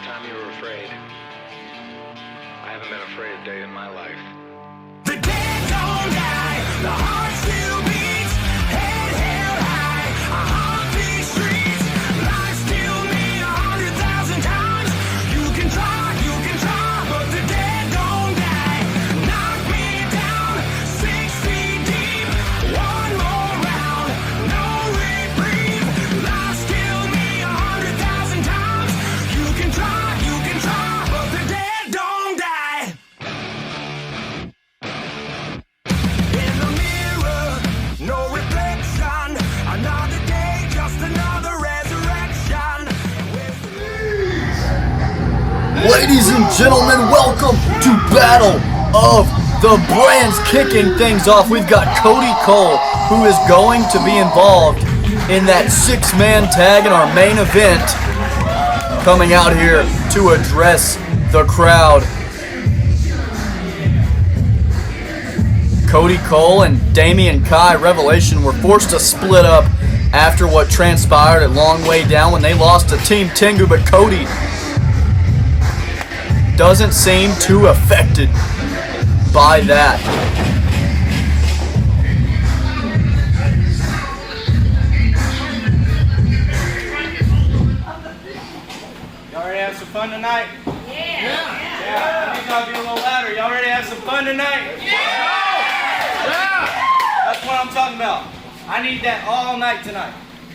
time you were afraid. I haven't been afraid a day in my life. The dead don't die, the heart still beats, head held high, I haunt these streets, life still me 100,000 times. You can try, but the dead don't die. Knock me down, 6 feet deep, one more round, no reprieve. Life still me 100,000 times. You can try, but the dead don't die. In the mirror, no reflection. Another day, just another resurrection. Ladies and gentlemen, welcome to Battle of the Brands. Kicking things off, we've got Cody Cole, who is going to be involved in that 6-man tag in our main event, coming out here to address the crowd. Cody Cole and Damian Kai Revelation were forced to split up after what transpired at Long Way Down when they lost to Team Tengu, but Cody doesn't seem too affected by that. Y'all ready to have some fun tonight? Yeah. I need y'all to be a little louder. Y'all ready to have some fun tonight? Yeah. That's what I'm talking about. I need that all night tonight.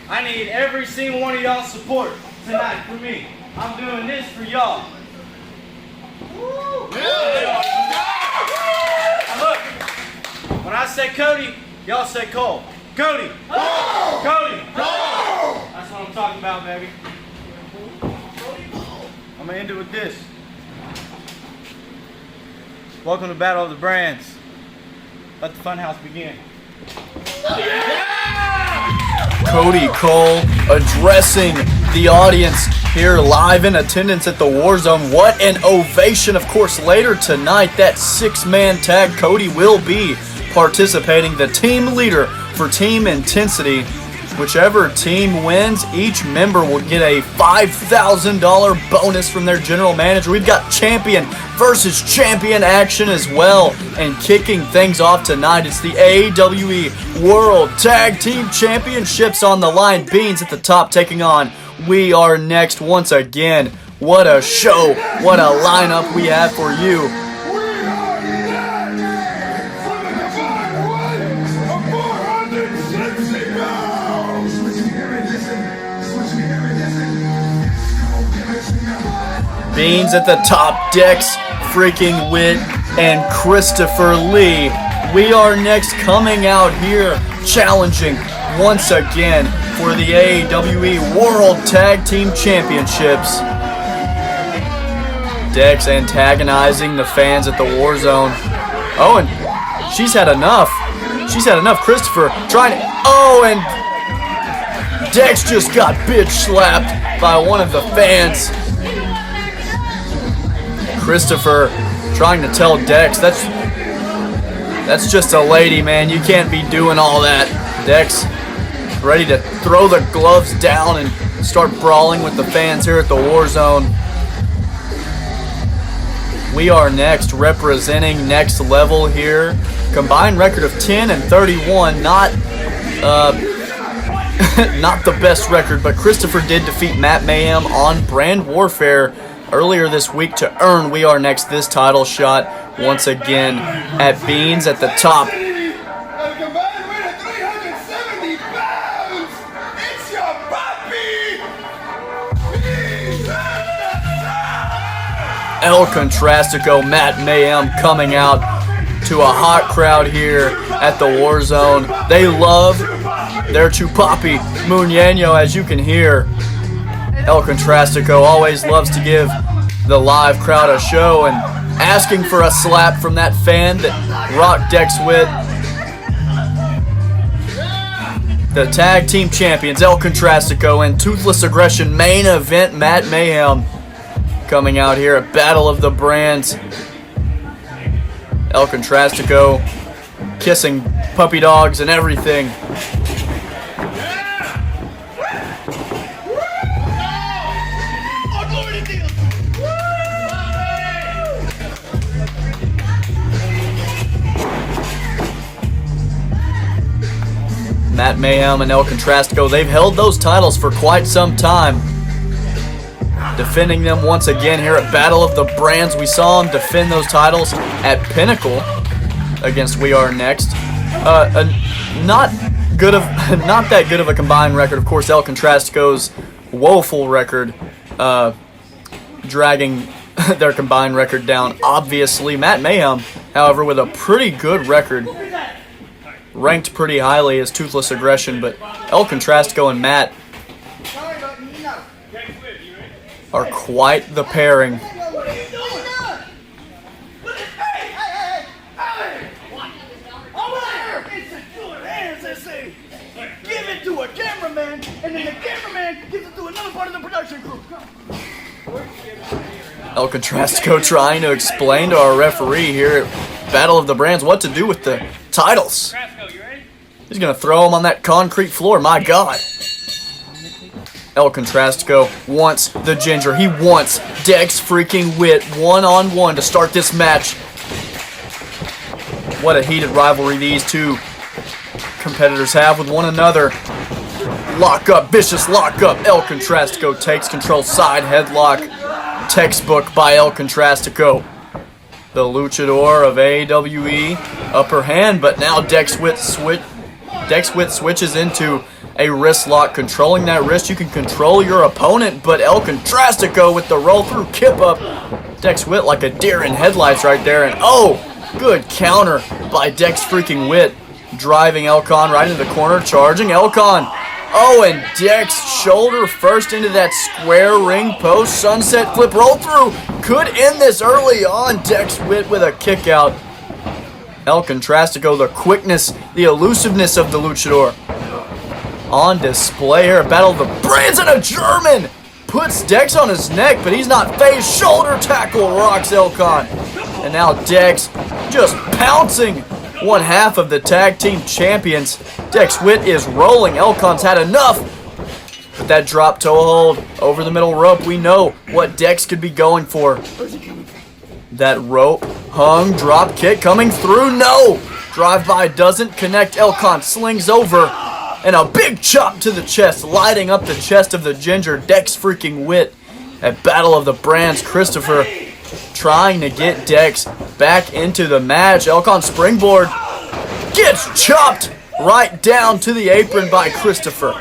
I need every single one of y'all's support tonight for me. I'm doing this for y'all. Now look, when I say Cody, y'all say Cole. Cody! Cole! Cody! Cole! That's what I'm talking about, baby. I'm gonna end it with this. Welcome to Battle of the Brands. Let the funhouse begin. Cody Cole addressing the audience here live in attendance at the War Zone. What an ovation. Of course, later tonight, that 6-man tag, Cody will be participating, the team leader for Team Intensity. Whichever team wins, each member will get a $5,000 bonus from their general manager. We've got champion versus champion action as well. And kicking things off tonight, it's the AWE World Tag Team Championships on the line. Beans at the top taking on We Are Next once again. What a show, what a lineup we have for you. Beans at the top, Dex, freaking Wit, and Christopher Lee. We Are Next coming out here challenging once again for the AWE World Tag Team Championships. Dex antagonizing the fans at the War Zone. Oh, and she's had enough. She's had enough. Christopher trying to... Oh, and Dex just got bitch slapped by one of the fans. Christopher trying to tell Dex, that's just a lady, man. You can't be doing all that. Dex ready to throw the gloves down and start brawling with the fans here at the War Zone. We Are Next representing Next Level here. Combined record of 10 and 31. Not not the best record, but Christopher did defeat Matt Mayhem on Brand Warfare earlier this week to earn We Are Next this title shot once again at Beans at the top. El Contrastico, Matt Mayhem coming out to a hot crowd here at the War Zone. They love their Chupapi Muñeño, as you can hear. El Contrastico always loves to give the live crowd a show, and asking for a slap from that fan that rocked Dex with. The tag team champions, El Contrastico and Toothless Aggression main event, Matt Mayhem, coming out here at Battle of the Brands. El Contrastico kissing puppy dogs and everything. Mayhem and El Contrastico, they've held those titles for quite some time. Defending them once again here at Battle of the Brands. We saw them defend those titles at Pinnacle against We Are Next. Not that good of a combined record. Of course, El Contrastico's woeful record, dragging their combined record down. Obviously, Matt Mayhem, however, with a pretty good record, ranked pretty highly as Toothless Aggression. But El Contrastico and Matt are quite the pairing. Give it to a cameraman, and then the cameraman gives it to another part of the production crew. El Contrastico trying to explain to our referee here at Battle of the Brands what to do with the titles. He's going to throw them on that concrete floor. My God. El Contrastico wants the Ginger. He wants Dex freaking Witt one-on-one to start this match. What a heated rivalry these two competitors have with one another. Lock up, vicious lock up. El Contrastico takes control, side headlock. Textbook by El Contrastico. The luchador of AWE, upper hand, but now Dex Witt switches into a wrist lock. Controlling that wrist, you can control your opponent, but El Contrastico with the roll through kip up. Dex Witt like a deer in headlights right there, and oh, good counter by Dex freaking Witt. Driving Elcon right into the corner, charging Elcon. Oh, and Dex shoulder first into that square ring post. Sunset flip roll through. Could end this early on. Dex Witt with a kick out. El Contrastico, the quickness, the elusiveness of the luchador on display here at Battle of the Brands, and a German puts Dex on his neck, but he's not phased. Shoulder tackle rocks Elcon. And now Dex just pouncing one half of the tag team champions. Dex Witt is rolling. Elcon's had enough. But that drop toe hold over the middle rope, we know what Dex could be going for. That rope hung drop kick coming through. No! Drive-by doesn't connect. Elcon slings over. And a big chop to the chest, lighting up the chest of the Ginger. Dex freaking Witt at Battle of the Brands. Christopher trying to get Dex back into the match. Elcon springboard gets chopped right down to the apron by Christopher.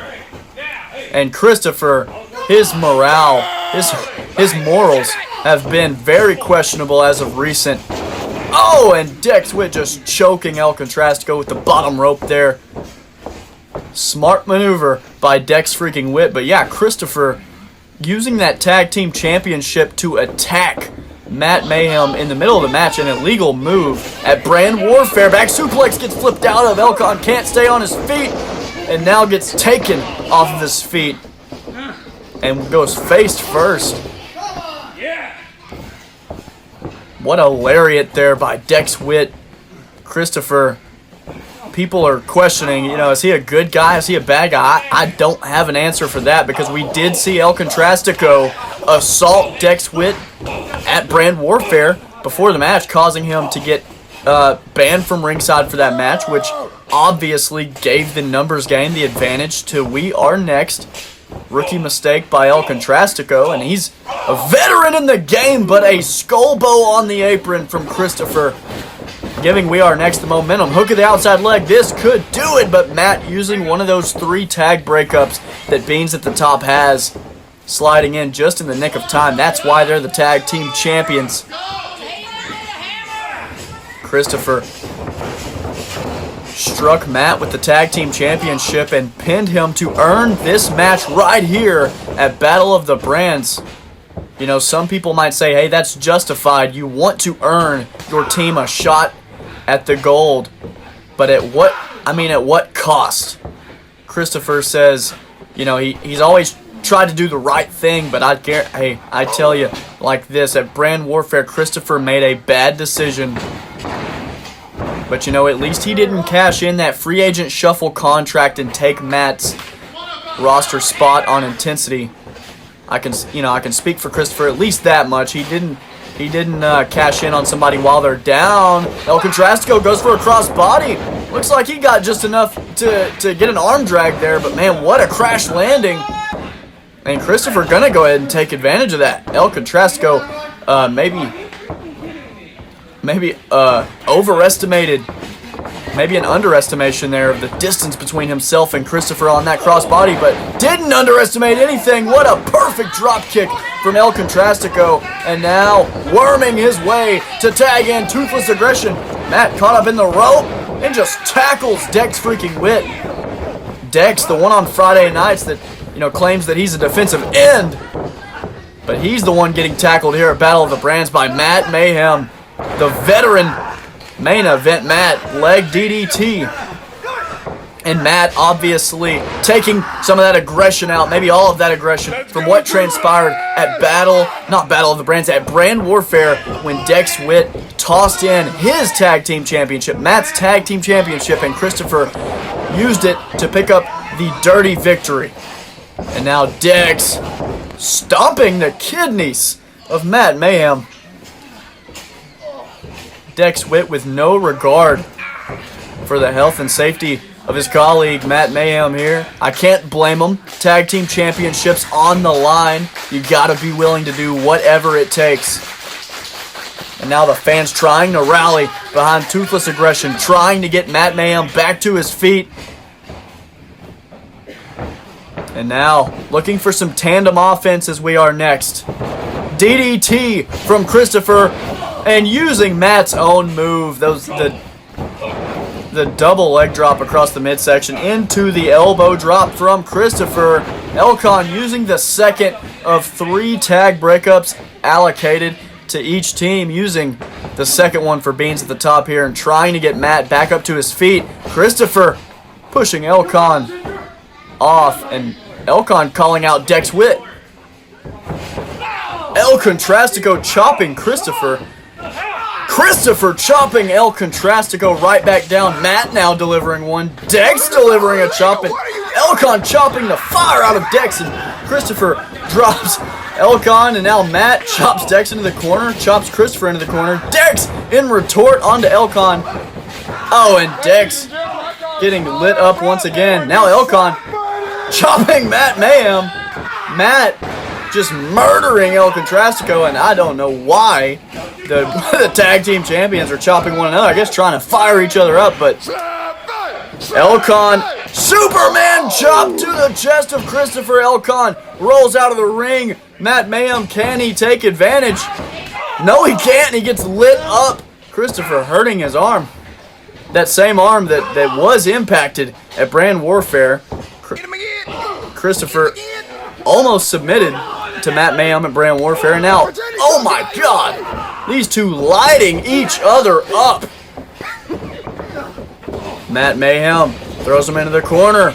And Christopher, his morale, his morals have been very questionable as of recent. Oh, and Dex Witt just choking El Contrastico with the bottom rope there. Smart maneuver by Dex freaking Witt. But yeah, Christopher using that tag team championship to attack Matt Mayhem in the middle of the match. An illegal move at Brand Warfare. Back suplex gets flipped out of. Elcon can't stay on his feet and now gets taken off of his feet and goes face first. What a lariat there by Dex Witt. Christopher, people are questioning, is he a good guy? Is he a bad guy? I don't have an answer for that, because we did see El Contrastico assault Dex Witt at Brand Warfare before the match, causing him to get banned from ringside for that match, which obviously gave the numbers game the advantage to We Are Next. Rookie mistake by El Contrastico, and he's a veteran in the game, but a skull bow on the apron from Christopher, giving We Are Next the momentum. Hook of the outside leg, this could do it, but Matt using one of those 3 tag breakups that Beans at the Top has, sliding in just in the nick of time. That's why they're the tag team champions. Christopher struck Matt with the tag team championship and pinned him to earn this match right here at Battle of the Brands. Some people might say, hey, that's justified. You want to earn your team a shot at the gold. But at what cost? Christopher says, he's always tried to do the right thing, but I tell you like this, at Brand Warfare, Christopher made a bad decision. But at least he didn't cash in that free agent shuffle contract and take Matt's roster spot on Intensity. I can speak for Christopher at least that much. He didn't cash in on somebody while they're down. El Contrastico goes for a crossbody. Looks like he got just enough to get an arm drag there, but man, what a crash landing. And Christopher gonna go ahead and take advantage of that. El Contrastico maybe overestimated, maybe an underestimation there of the distance between himself and Christopher on that crossbody, but didn't underestimate anything. What a perfect drop kick from El Contrastico, and now worming his way to tag in Toothless Aggression. Matt caught up in the rope and just tackles Dex freaking Witt. Dex, the one on Friday nights that, you know, claims that he's a defensive end, but he's the one getting tackled here at Battle of the Brands by Matt Mayhem, the veteran main event Matt, leg DDT. And Matt obviously taking some of that aggression out, maybe all of that aggression from what transpired at not Battle of the Brands, at Brand Warfare when Dex Witt tossed in his tag team championship, Matt's tag team championship, and Christopher used it to pick up the dirty victory. And now Dex stomping the kidneys of Matt Mayhem. Dex Witt with no regard for the health and safety of his colleague Matt Mayhem here. I can't blame him. Tag team championships on the line. You gotta be willing to do whatever it takes. And now the fans trying to rally behind Toothless Aggression, trying to get Matt Mayhem back to his feet. And now looking for some tandem offense as we are next. DDT from Christopher, and using Matt's own move, the double leg drop across the midsection into the elbow drop from Christopher. Elcon using the second of 3 tag breakups allocated to each team, using the second one for Beans at the top here and trying to get Matt back up to his feet. Christopher pushing Elcon off, and Elcon calling out Dex Witt. El Contrastico chopping Christopher. Christopher chopping El Contrastico right back down. Matt now delivering one. Dex delivering a chop, and Elcon chopping the fire out of Dex, and Christopher drops Elcon, and now Matt chops Dex into the corner, chops Christopher into the corner. Dex in retort onto Elcon. Oh, and Dex getting lit up once again. Now Elcon chopping Matt Mayhem. Matt just murdering El Contrastico, and I don't know why the tag team champions are chopping one another. I guess trying to fire each other up, but Elcon, Superman chop to the chest of Christopher. Elcon rolls out of the ring. Matt Mayhem, can he take advantage? No, he can't. He gets lit up. Christopher hurting his arm. That same arm that was impacted at Brand Warfare. Christopher almost submitted to Matt Mayhem at Brand Warfare. And now, oh my God, these two lighting each other up. Matt Mayhem throws him into the corner.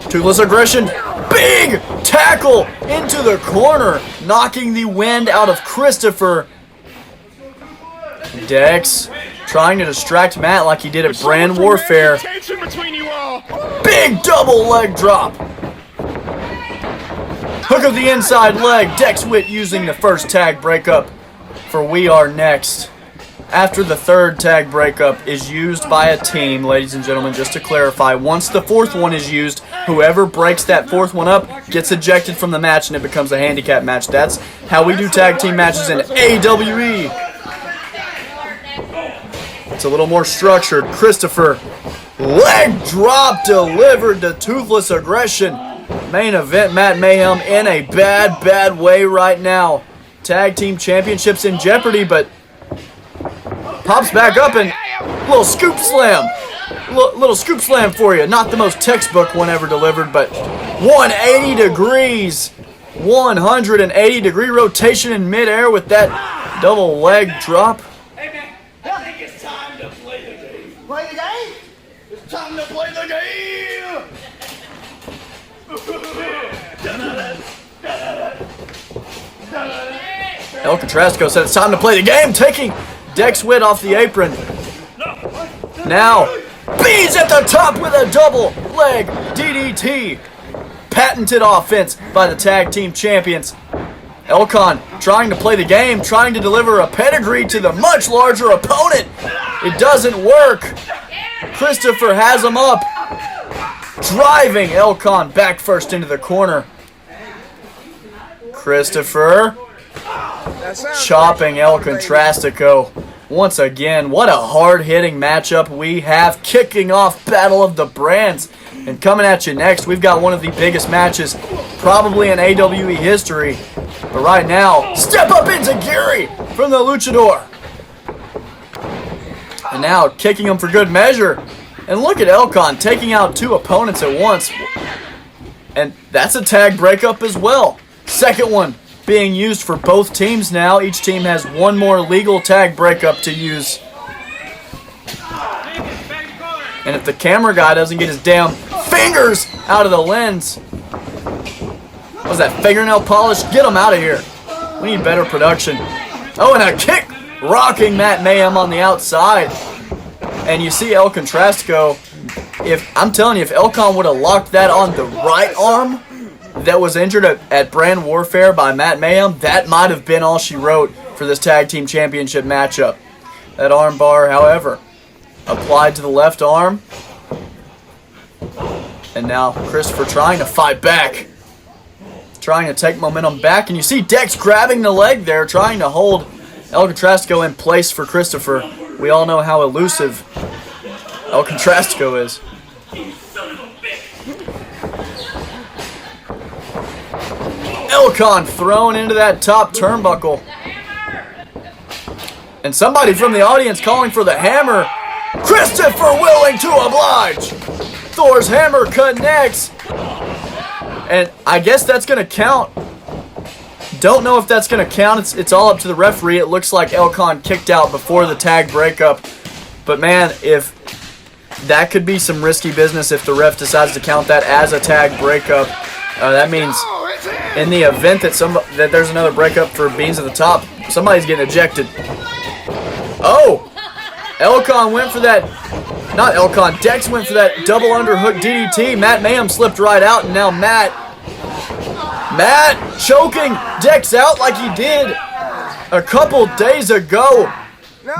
Toothless Aggression, big tackle into the corner, knocking the wind out of Christopher. Dex trying to distract Matt like he did at Brand Warfare. Big double leg drop. Hook of the inside leg. Dex Witt using the first tag breakup for We Are Next. After the third tag breakup is used by a team, ladies and gentlemen, just to clarify, once the fourth one is used, whoever breaks that fourth one up gets ejected from the match and it becomes a handicap match. That's how we do tag team matches in AWE. It's a little more structured. Christopher, leg drop delivered to Toothless Aggression. Main event Matt Mayhem in a bad way right now. Tag team championships in jeopardy, but pops back up and little scoop slam. Little scoop slam for you. Not the most textbook one ever delivered, but 180 degrees. 180 degree rotation in midair with that double leg drop. Hey man, I think it's time to play the game. Play the game? It's time to play the game! El Contrastico said it's time to play the game, taking Dex Witt off the apron. Now, Beans at the top with a double leg DDT. Patented offense by the tag team champions. Elcon trying to play the game, trying to deliver a pedigree to the much larger opponent. It doesn't work. Christopher has him up. Driving Elcon back first into the corner. Christopher chopping El Contrastico. Once again, what a hard-hitting matchup we have. Kicking off Battle of the Brands. And coming at you next, we've got one of the biggest matches probably in AWE history. But right now, step up into Gary from the Luchador. And now kicking him for good measure. And look at Elcon taking out 2 opponents at once. And that's a tag breakup as well. Second one being used for both teams now. Each team has one more legal tag breakup to use. And if the camera guy doesn't get his damn fingers out of the lens. What was that, fingernail polish? Get him out of here. We need better production. Oh, and a kick rocking Matt Mayhem on the outside. And you see El Contrastico. I'm telling you, if Elcon would have locked that on the right arm that was injured at Brand Warfare by Matt Mayhem, that might have been all she wrote for this tag team championship matchup. That arm bar, however, applied to the left arm. And now Christopher trying to fight back. Trying to take momentum back. And you see Dex grabbing the leg there, trying to hold El Contrastico in place for Christopher. We all know how elusive El Contrastico is. Elcon thrown into that top turnbuckle. And somebody from the audience calling for the hammer. Christopher willing to oblige. Thor's hammer connects. And I guess that's going to count. Don't know if that's going to count. It's all up to the referee. It looks like Elcon kicked out before the tag breakup. But man, if that could be some risky business if the ref decides to count that as a tag breakup. That means in the event that there's another breakup for Beans at the top, somebody's getting ejected. Oh! Elcon went for that. Not Elcon. Dex went for that double underhook DDT. Matt Mayhem slipped right out, and now Matt choking Dex out like he did a couple days ago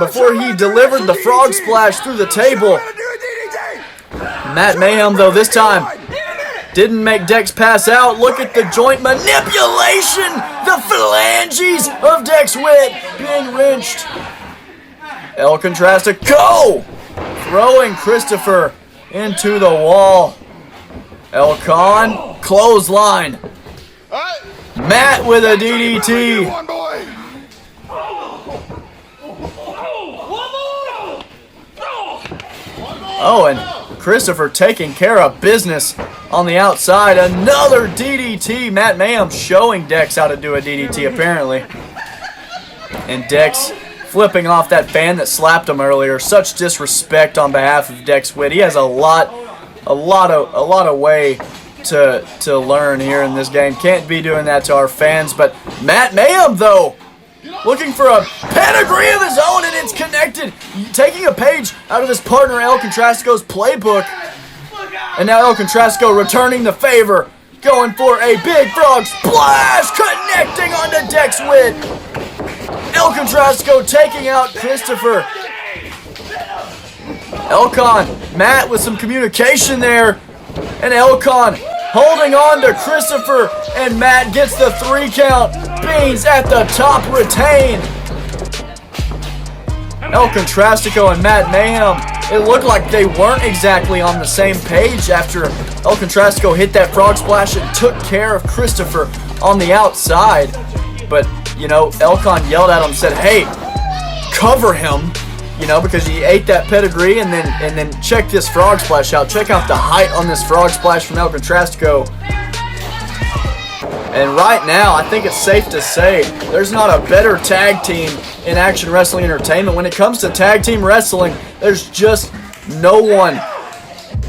before he delivered the frog splash through the table. Matt Mayhem, though, this time didn't make Dex pass out. Look at the joint manipulation. The phalanges of Dex Witt being wrenched. El Contrastico throwing Christopher into the wall. Elcon, clothesline. Matt with a DDT. Oh, and Christopher taking care of business on the outside. Another DDT. Matt Mayhem showing Dex how to do a DDT, apparently. And Dex flipping off that fan that slapped him earlier. Such disrespect on behalf of Dex Witt. He has a lot of way to learn here in this game. Can't be doing that to our fans. But Matt Mayhem, though, looking for a pedigree of his own, and it's connected. Taking a page out of his partner El Contrastico's playbook. And now El Contrastico returning the favor. Going for a big frog splash. Connecting onto Dex Witt. El Contrastico taking out Christopher. Elcon, Matt with some communication there. And Elcon holding on to Christopher. And Matt gets the 3 count. Beans at the top retain. El Contrastico and Matt Mayhem. It looked like they weren't exactly on the same page after El Contrastico hit that frog splash and took care of Christopher on the outside. But, you know, Elcon yelled at him, said, hey, cover him, you know, because he ate that pedigree, and then check this frog splash out. Check out the height on this frog splash from El Contrastico. And right now, I think it's safe to say there's not a better tag team in Action Wrestling Entertainment. When it comes to tag team wrestling, there's just no one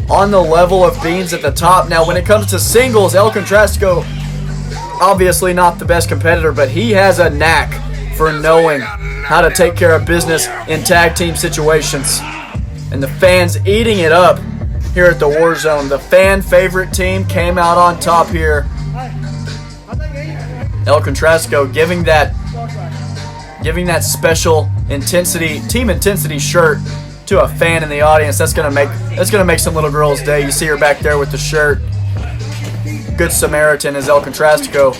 on the level of Beans at the top. Now, when it comes to singles, El Contrastico, obviously not the best competitor, but he has a knack for knowing how to take care of business in tag team situations. And the fans eating it up here at the Warzone. The fan favorite team came out on top here. El Contrastico giving that special intensity, team intensity shirt to a fan in the audience. That's gonna make some little girl's day. You see her back there with the shirt. Good Samaritan is El Contrastico.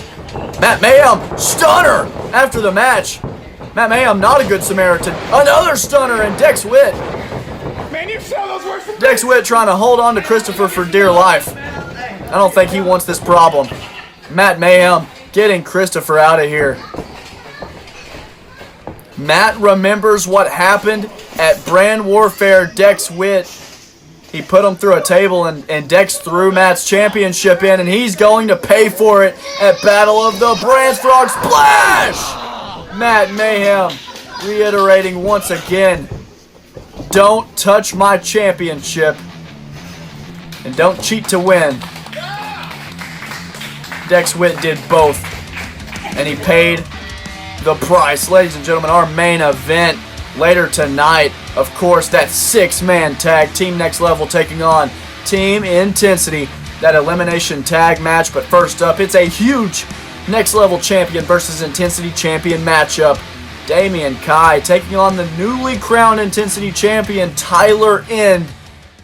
Matt Mayhem, stunner after the match. Matt Mayhem, not a good Samaritan. Another stunner, and Dex Witt. Man, you sell those words for Dex Witt trying to hold on to Christopher for dear life. I don't think he wants this problem. Matt Mayhem getting Christopher out of here. Matt remembers what happened at Brand Warfare. Dex Witt, he put him through a table, and Dex threw Matt's championship in, and he's going to pay for it at Battle of the Brands Frog Splash! Matt Mayhem reiterating once again, don't touch my championship, and don't cheat to win. Dex Witt did both, and he paid the price. Ladies and gentlemen, our main event later tonight, of course, that 6-man tag, Team Next Level taking on Team Intensity, that elimination tag match. But first up, it's a huge Next Level champion versus Intensity champion matchup. Damian Kai taking on the newly crowned Intensity champion, Tyler End.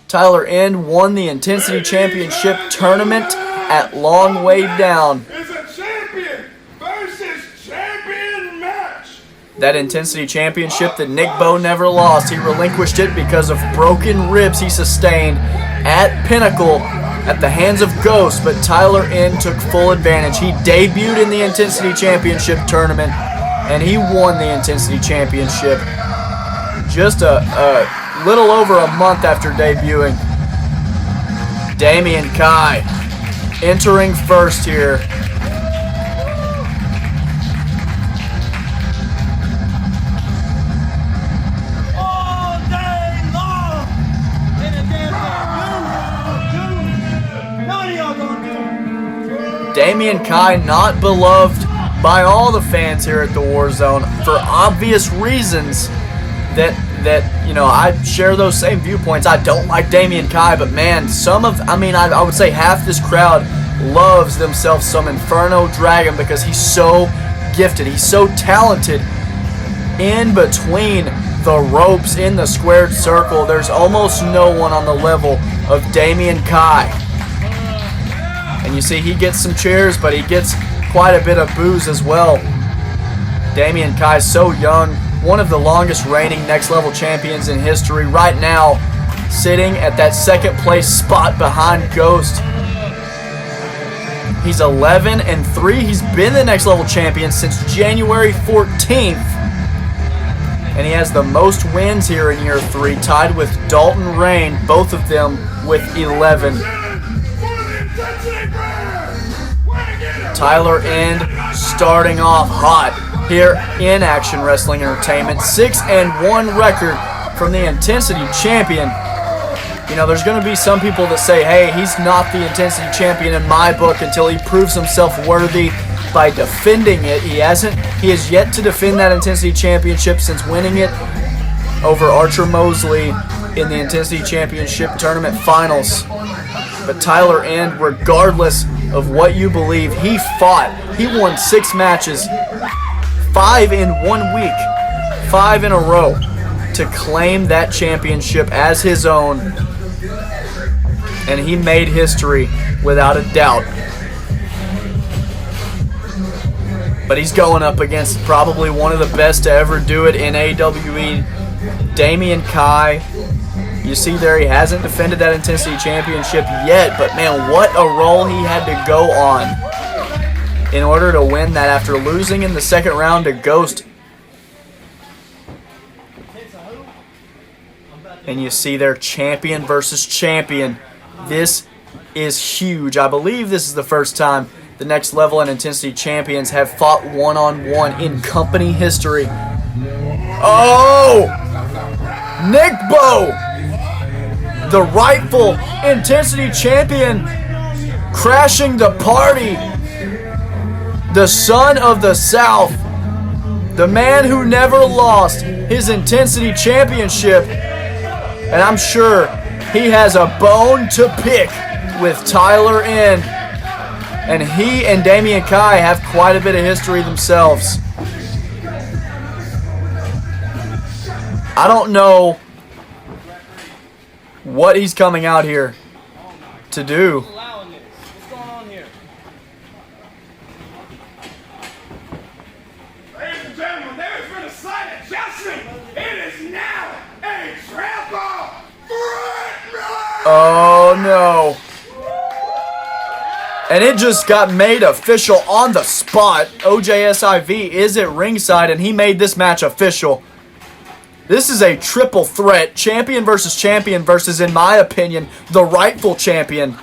Tyler End won the Intensity Championship tournament at Long Way Down. It's a champion versus champion match. That Intensity Championship that Nick Bowe never lost, he relinquished it because of broken ribs he sustained at Pinnacle at the hands of Ghost, but Tyler End took full advantage. He debuted in the Intensity Championship tournament, and he won the Intensity Championship just a little over a month after debuting. Damian Kai entering first here. All day long. In a damn none of y'all gonna do. Damian Kai not beloved by all the fans here at the Warzone for obvious reasons that you know, I share those same viewpoints. I don't like Damian Kai, but man, I would say half this crowd loves themselves some Inferno Dragon because he's so gifted. He's so talented. In between the ropes in the squared circle, there's almost no one on the level of Damian Kai. And you see he gets some cheers, but he gets quite a bit of boos as well. Damian Kai is so young, one of the longest reigning Next Level champions in history. Right now, sitting at that second place spot behind Ghost. He's 11-3. He's been the Next Level champion since January 14th. And he has the most wins here in year 3, tied with Dalton Rainn, both of them with 11. Tyler End starting off hot here in Action Wrestling Entertainment. 6-1 record from the Intensity champion. You know, there's going to be some people that say, hey, he's not the Intensity champion in my book until he proves himself worthy by defending it. He has yet to defend that Intensity championship since winning it over Archer Moseley in the Intensity championship tournament finals. But Tyler End, regardless of what you believe, he fought. He won 6 matches, 5 in 1 week, 5 in a row, to claim that championship as his own. And he made history without a doubt. But he's going up against probably one of the best to ever do it in AWE, Damian Kai. You see there, he hasn't defended that Intensity championship yet, but man, what a role he had to go on in order to win that after losing in the second round to Ghost. And you see there, champion versus champion. This is huge. I believe this is the first time the Next Level and Intensity champions have fought one-on-one in company history. Oh! Nick Bowe, the rightful Intensity champion, crashing the party. The son of the South, the man who never lost his Intensity championship. And I'm sure he has a bone to pick with Tyler End. And he and Damian Kai have quite a bit of history themselves. I don't know what he's coming out here to do. Allowing this. What's going on here? Ladies and gentlemen, there's been a slight adjustment. It is now a triple threat. Oh no. And it just got made official on the spot. OJSIV is at ringside, and he made this match official. This is a triple threat. Champion versus, in my opinion, the rightful champion.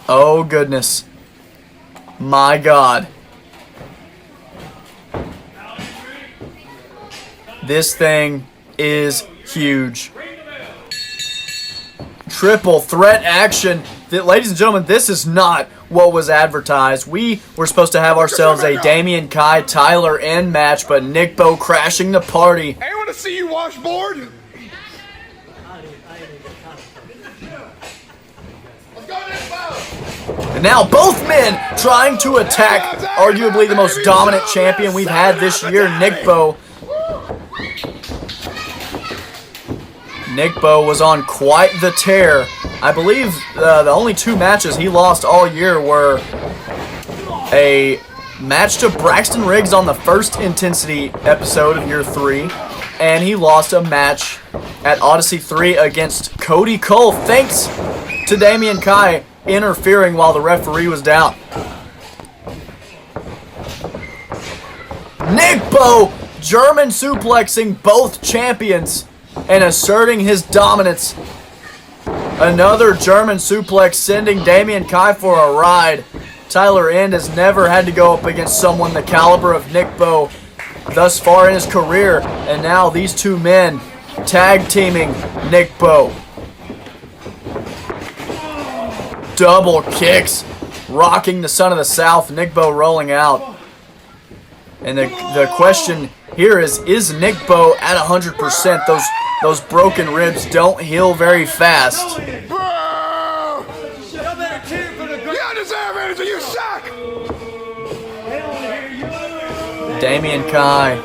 Oh, goodness. My God. This thing is huge. Triple threat action. Ladies and gentlemen, this is not what was advertised. We were supposed to have ourselves a Damian, Kai, Tyler N match, but Nick Bo crashing the party. Hey, I want to see you washboard. Let's go, Nick Bo. And now both men trying to attack arguably the most dominant champion we've had this year, Nick Bo. Nick Bo was on quite the tear. I believe the only 2 matches he lost all year were a match to Braxton Riggs on the first Intensity episode of year 3, and he lost a match at Odyssey 3 against Cody Cole, thanks to Damian Kai interfering while the referee was down. Nick Bo German suplexing both champions and asserting his dominance. Another German suplex sending Damian Kai for a ride. Tyler End has never had to go up against someone the caliber of Nick Bo thus far in his career. And now these 2 men tag teaming Nick Bo. Double kicks, rocking the Son of the South. Nick Bo rolling out. And the question here is Nick Bo at 100%? Those broken ribs don't heal very fast. Bro! You don't deserve anything, you suck! Damian Kai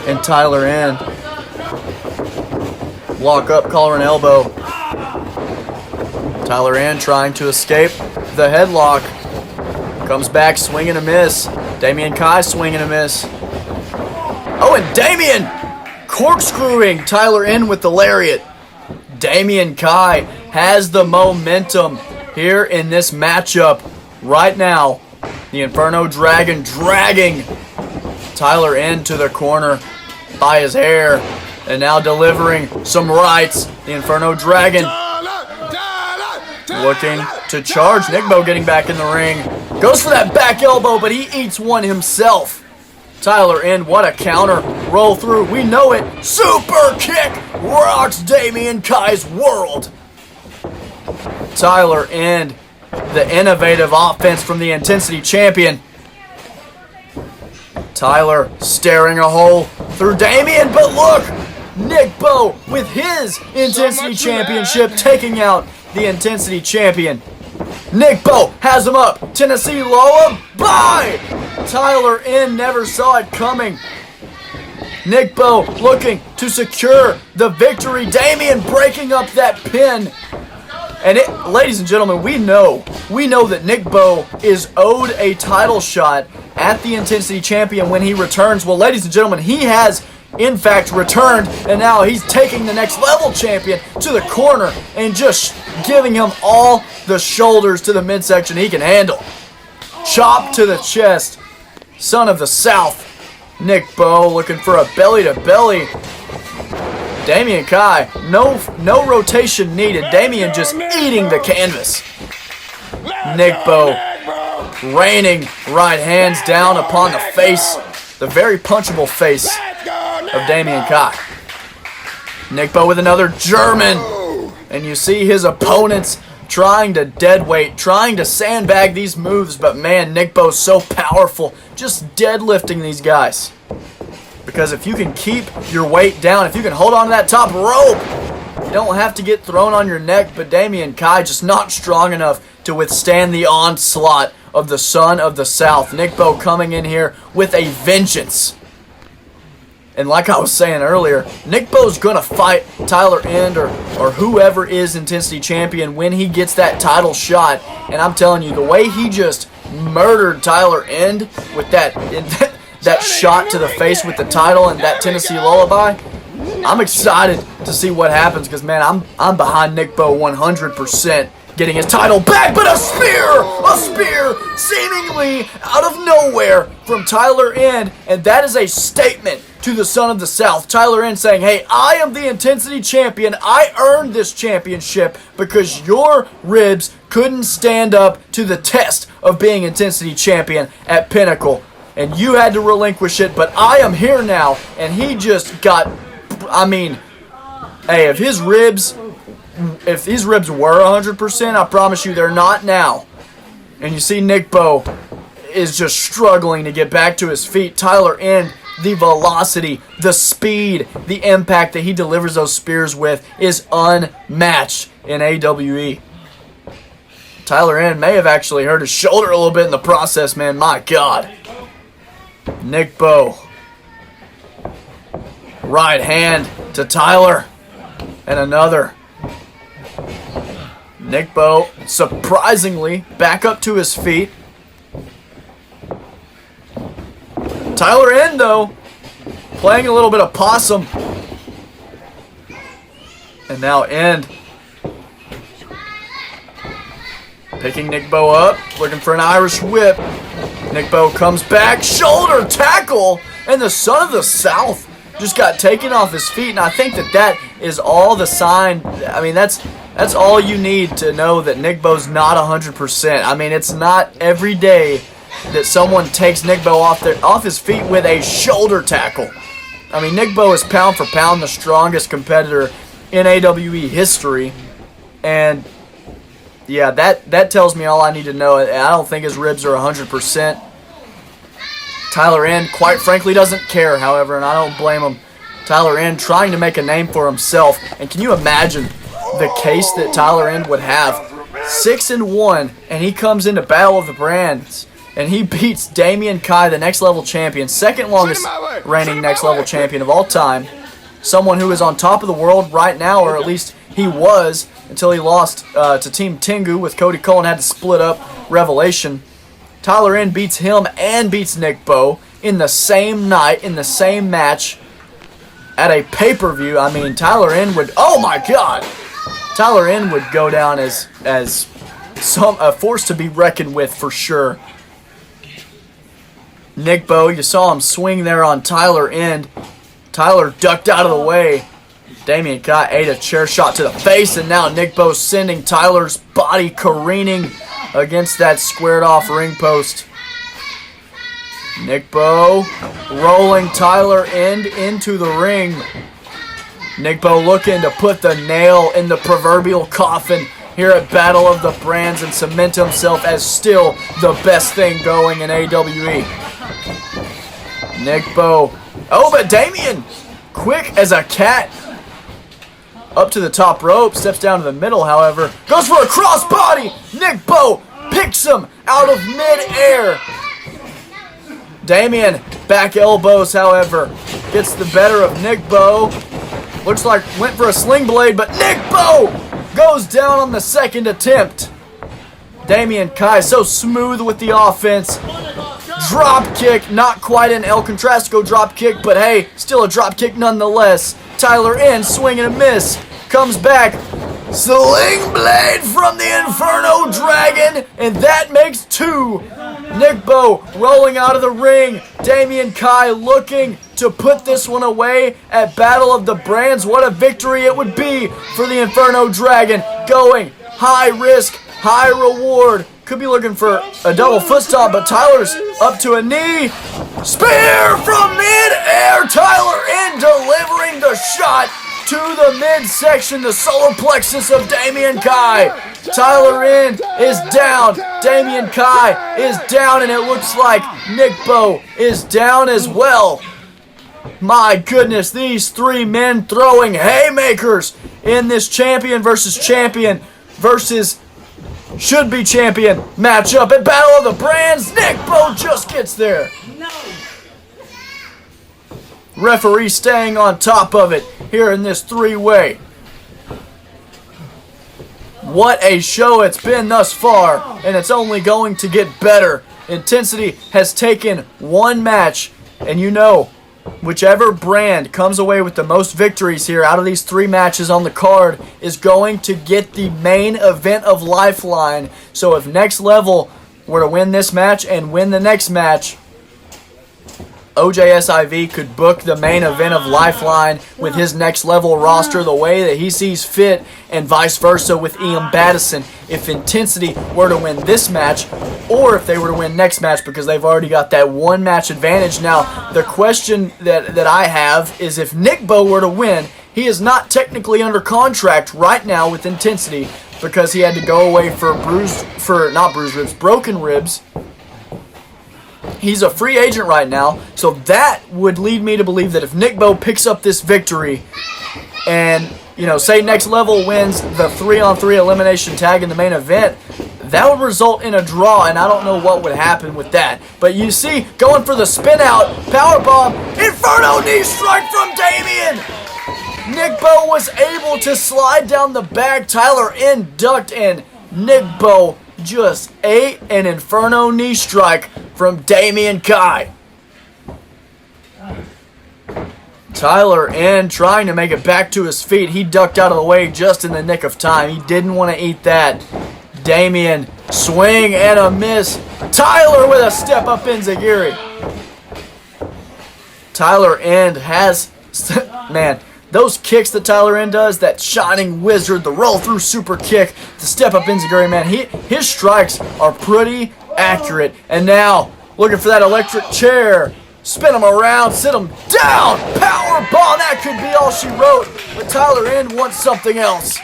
and Tyler N. Lock up, collar and elbow. Tyler N trying to escape the headlock. Comes back, swing and a miss. Damian Kai swing and a miss. Oh, and Damian corkscrewing Tyler N with the lariat. Damian Kai has the momentum here in this matchup right now. The Inferno Dragon dragging Tyler N to the corner by his hair and now delivering some rights. The Inferno Dragon looking to charge. Nick Bo getting back in the ring. Goes for that back elbow, but he eats one himself. Tyler N, what a counter. Roll through, we know it. Super kick rocks Damian Kai's world. Tyler N, the innovative offense from the Intensity champion. Tyler staring a hole through Damian, but look, Nick Bo with his Intensity championship taking out the Intensity champion. Nick Bo has him up. Tennessee Loa, bye! Tyler N never saw it coming. Nick Bo looking to secure the victory. Damian breaking up that pin. And ladies and gentlemen, we know that Nick Bo is owed a title shot at the Intensity champion when he returns. Well, ladies and gentlemen, he has in fact returned, and now he's taking the next level champion to the corner and just giving him all the shoulders to the midsection he can handle. Chop to the chest. Son of the South. Nick Bo looking for a belly to belly. Damian Kai, no rotation needed. Damian just eating the canvas. Nick Bo raining right hands down upon the face, the very punchable face of Damian Kai. Nick Bo with another German. And you see his opponents trying to deadweight, trying to sandbag these moves, but man, Nick Bo's so powerful, just deadlifting these guys. Because if you can keep your weight down, if you can hold on to that top rope, you don't have to get thrown on your neck, but Damian Kai just not strong enough to withstand the onslaught of the Son of the South. Nick Bo coming in here with a vengeance. And like I was saying earlier, Nick Bo's going to fight Tyler End or whoever is Intensity Champion when he gets that title shot. And I'm telling you, the way he just murdered Tyler End with that shot to the face with the title and that Tennessee Lullaby, I'm excited to see what happens because, man, I'm behind Nick Bo 100%. Getting his title back, but a spear seemingly out of nowhere from Tyler End, and that is a statement to the Son of the South. Tyler End saying, hey, I am the Intensity Champion. I earned this championship because your ribs couldn't stand up to the test of being Intensity Champion at Pinnacle, and you had to relinquish it, but I am here now, and he just got, I mean, hey, if his ribs were 100%, I promise you they're not now. And you see Nick Bo is just struggling to get back to his feet. Tyler End, the velocity, the speed, the impact that he delivers those spears with is unmatched in AWE. Tyler End may have actually hurt his shoulder a little bit in the process, man. My God. Nick Bo. Right hand to Tyler. And another. Nick Bo, surprisingly, back up to his feet. Tyler End, though, playing a little bit of possum. And now End picking Nick Bo up, looking for an Irish whip. Nick Bo comes back, shoulder tackle, and the Son of the South just got taken off his feet. And I think that is all the sign. I mean, that's all you need to know that Nick Bo's not 100%. I mean, it's not every day that someone takes Nick Bo off his feet with a shoulder tackle. I mean, Nick Bo is pound for pound the strongest competitor in AWE history. And, yeah, that tells me all I need to know. I don't think his ribs are 100%. Tyler End, quite frankly, doesn't care, however, and I don't blame him. Tyler End trying to make a name for himself. And can you imagine the case that Tyler End would have? 6-1, and he comes into Battle of the Brands, and he beats Damian Kai, the next level champion, second longest reigning next level champion of all time. Someone who is on top of the world right now, or at least he was until he lost to Team Tengu with Cody Cole and had to split up Revelation. Tyler End beats him and beats Nick Bo in the same night, in the same match, at a pay-per-view. I mean, Tyler End would, oh my God! Tyler End would go down as a force to be reckoned with for sure. Nick Bo, you saw him swing there on Tyler End. Tyler ducked out of the way. Damian Kai ate a chair shot to the face, and now Nick Bo sending Tyler's body careening against that squared off ring post. Nick Bo rolling Tyler End into the ring. Nick Bo looking to put the nail in the proverbial coffin here at Battle of the Brands and cement himself as still the best thing going in AWE. Nick Bo. Oh, but Damian, quick as a cat, up to the top rope, steps down to the middle, however, goes for a crossbody. Nick Bo picks him out of midair. Damian, back elbows, however, gets the better of Nick Bo. Looks like went for a sling blade, but Nick Bo goes down on the second attempt. Damian Kai so smooth with the offense. Drop kick, not quite an El Contrastico drop kick, but hey, still a drop kick nonetheless. Tyler End, swing and a miss, comes back. Sling blade from the Inferno Dragon, and that makes two. Nick Bo rolling out of the ring. Damian Kai looking to put this one away at Battle of the Brands. What a victory it would be for the Inferno Dragon. Going high risk, high reward. Could be looking for a double foot stomp, but Tyler's up to a knee. Spear from mid-air. Tyler End delivering the shot to the midsection, the solar plexus of Damian Kai. Tyler End is down. Damian Kai is down, and it looks like Nick Bo is down as well. My goodness, these three men throwing haymakers in this champion versus should-be champion matchup at Battle of the Brands. Nick Bo just gets there. Referee staying on top of it here in this three-way. What a show it's been thus far, and it's only going to get better. Intensity has taken one match, and you know, whichever brand comes away with the most victories here out of these 3 matches on the card is going to get the main event of Lifeline. So if Next Level were to win this match and win the next match, OJSIV could book the main event of Lifeline with his Next Level roster the way that he sees fit, and vice versa with Ian Battison if Intensity were to win this match, or if they were to win next match, because they've already got that 1 match advantage. Now, the question that I have is, if Nick Bo were to win, he is not technically under contract right now with Intensity because he had to go away for broken ribs. He's a free agent right now, so that would lead me to believe that if Nick Bo picks up this victory and, you know, say Next Level wins the 3-on-3 elimination tag in the main event, that would result in a draw, and I don't know what would happen with that. But you see, going for the spin out, powerbomb, Inferno knee strike from Damian! Nick Bo was able to slide down the bag. Tyler N ducked, and Nick Bo just ate an Inferno knee strike from Damian Kai. Tyler N trying to make it back to his feet. He ducked out of the way just in the nick of time. He didn't want to eat that. Damian, swing and a miss. Tyler with a step up enziguri. Tyler N has, man, those kicks that Tyler N does, that Shining Wizard, the roll through super kick, the step up enziguri, man, his strikes are pretty accurate. And now, looking for that electric chair. Spin him around, sit him down. Power bomb, that could be all she wrote. But Tyler N wants something else.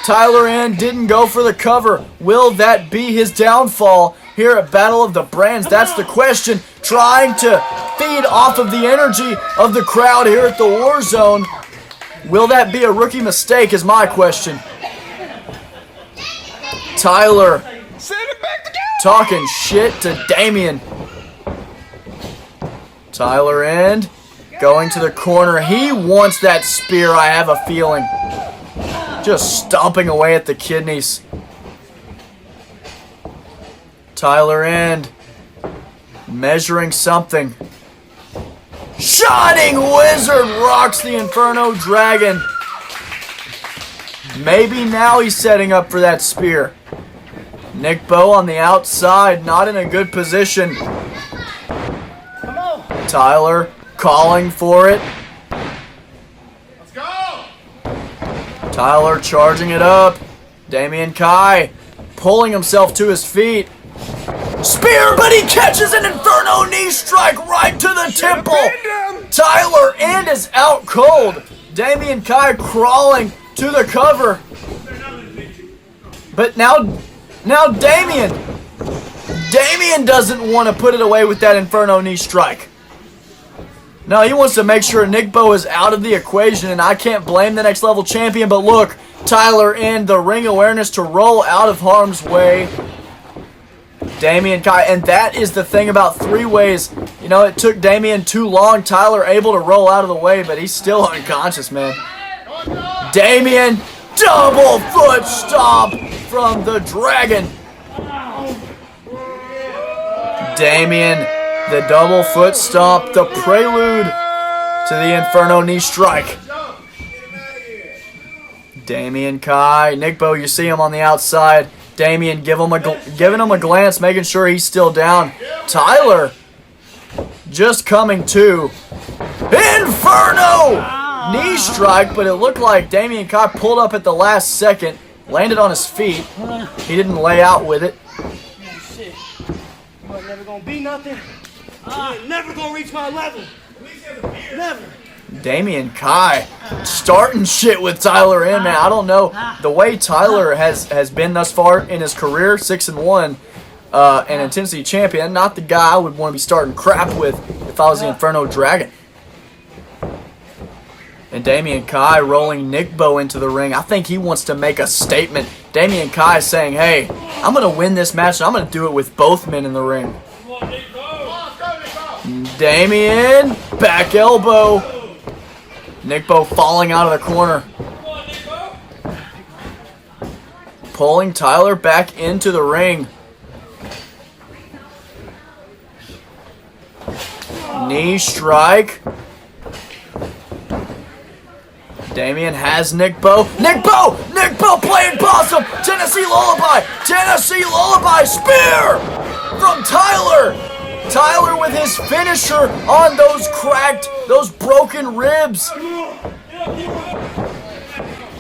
Tyler N didn't go for the cover. Will that be his downfall here at Battle of the Brands? That's the question. Trying to feed off of the energy of the crowd here at the War Zone. Will that be a rookie mistake is my question. Tyler talking shit to Damian. Tyler N going to the corner. He wants that spear, I have a feeling. Just stomping away at the kidneys. Tyler N measuring something. Shining Wizard rocks the Inferno Dragon. Maybe now he's setting up for that spear. Nick Bo on the outside, not in a good position. Tyler calling for it. Let's go! Tyler charging it up. Damian Kai pulling himself to his feet. Spear, but he catches an Inferno knee strike right to the temple. Tyler N is out cold. Damian Kai crawling to the cover. But now Damian doesn't want to put it away with that Inferno knee strike. No, he wants to make sure Nick Bo is out of the equation, and I can't blame the Next Level champion, but look, Tyler in the ring awareness to roll out of harm's way. Damian Kai, and that is the thing about 3-ways. You know, it took Damian too long. Tyler able to roll out of the way, but he's still unconscious, man. Damian, double foot stomp from the Dragon. Damian, the double foot stomp, the prelude to the Inferno knee strike. Damian Kai, Nick Bo, you see him on the outside. Damian giving him a glance, making sure he's still down. Tyler just coming to. Inferno knee strike, but it looked like Damian Kai pulled up at the last second, landed on his feet. He didn't lay out with it. Shit. You ain't never gonna be nothing. You ain't never gonna reach my level. Never. Damian Kai starting shit with Tyler in, man. I don't know. The way Tyler has been thus far in his career, 6-1, an Intensity champion, not the guy I would want to be starting crap with if I was the Inferno Dragon. And Damian Kai rolling Nick Bo into the ring. I think he wants to make a statement. Damian Kai saying, hey, I'm going to win this match, and I'm going to do it with both men in the ring. Damian, back elbow. Nickbo falling out of the corner. Pulling Tyler back into the ring. Knee strike. Damian has Nickbo. Nickbo playing possum. Tennessee Lullaby spear from Tyler. Tyler with his finisher on those broken ribs.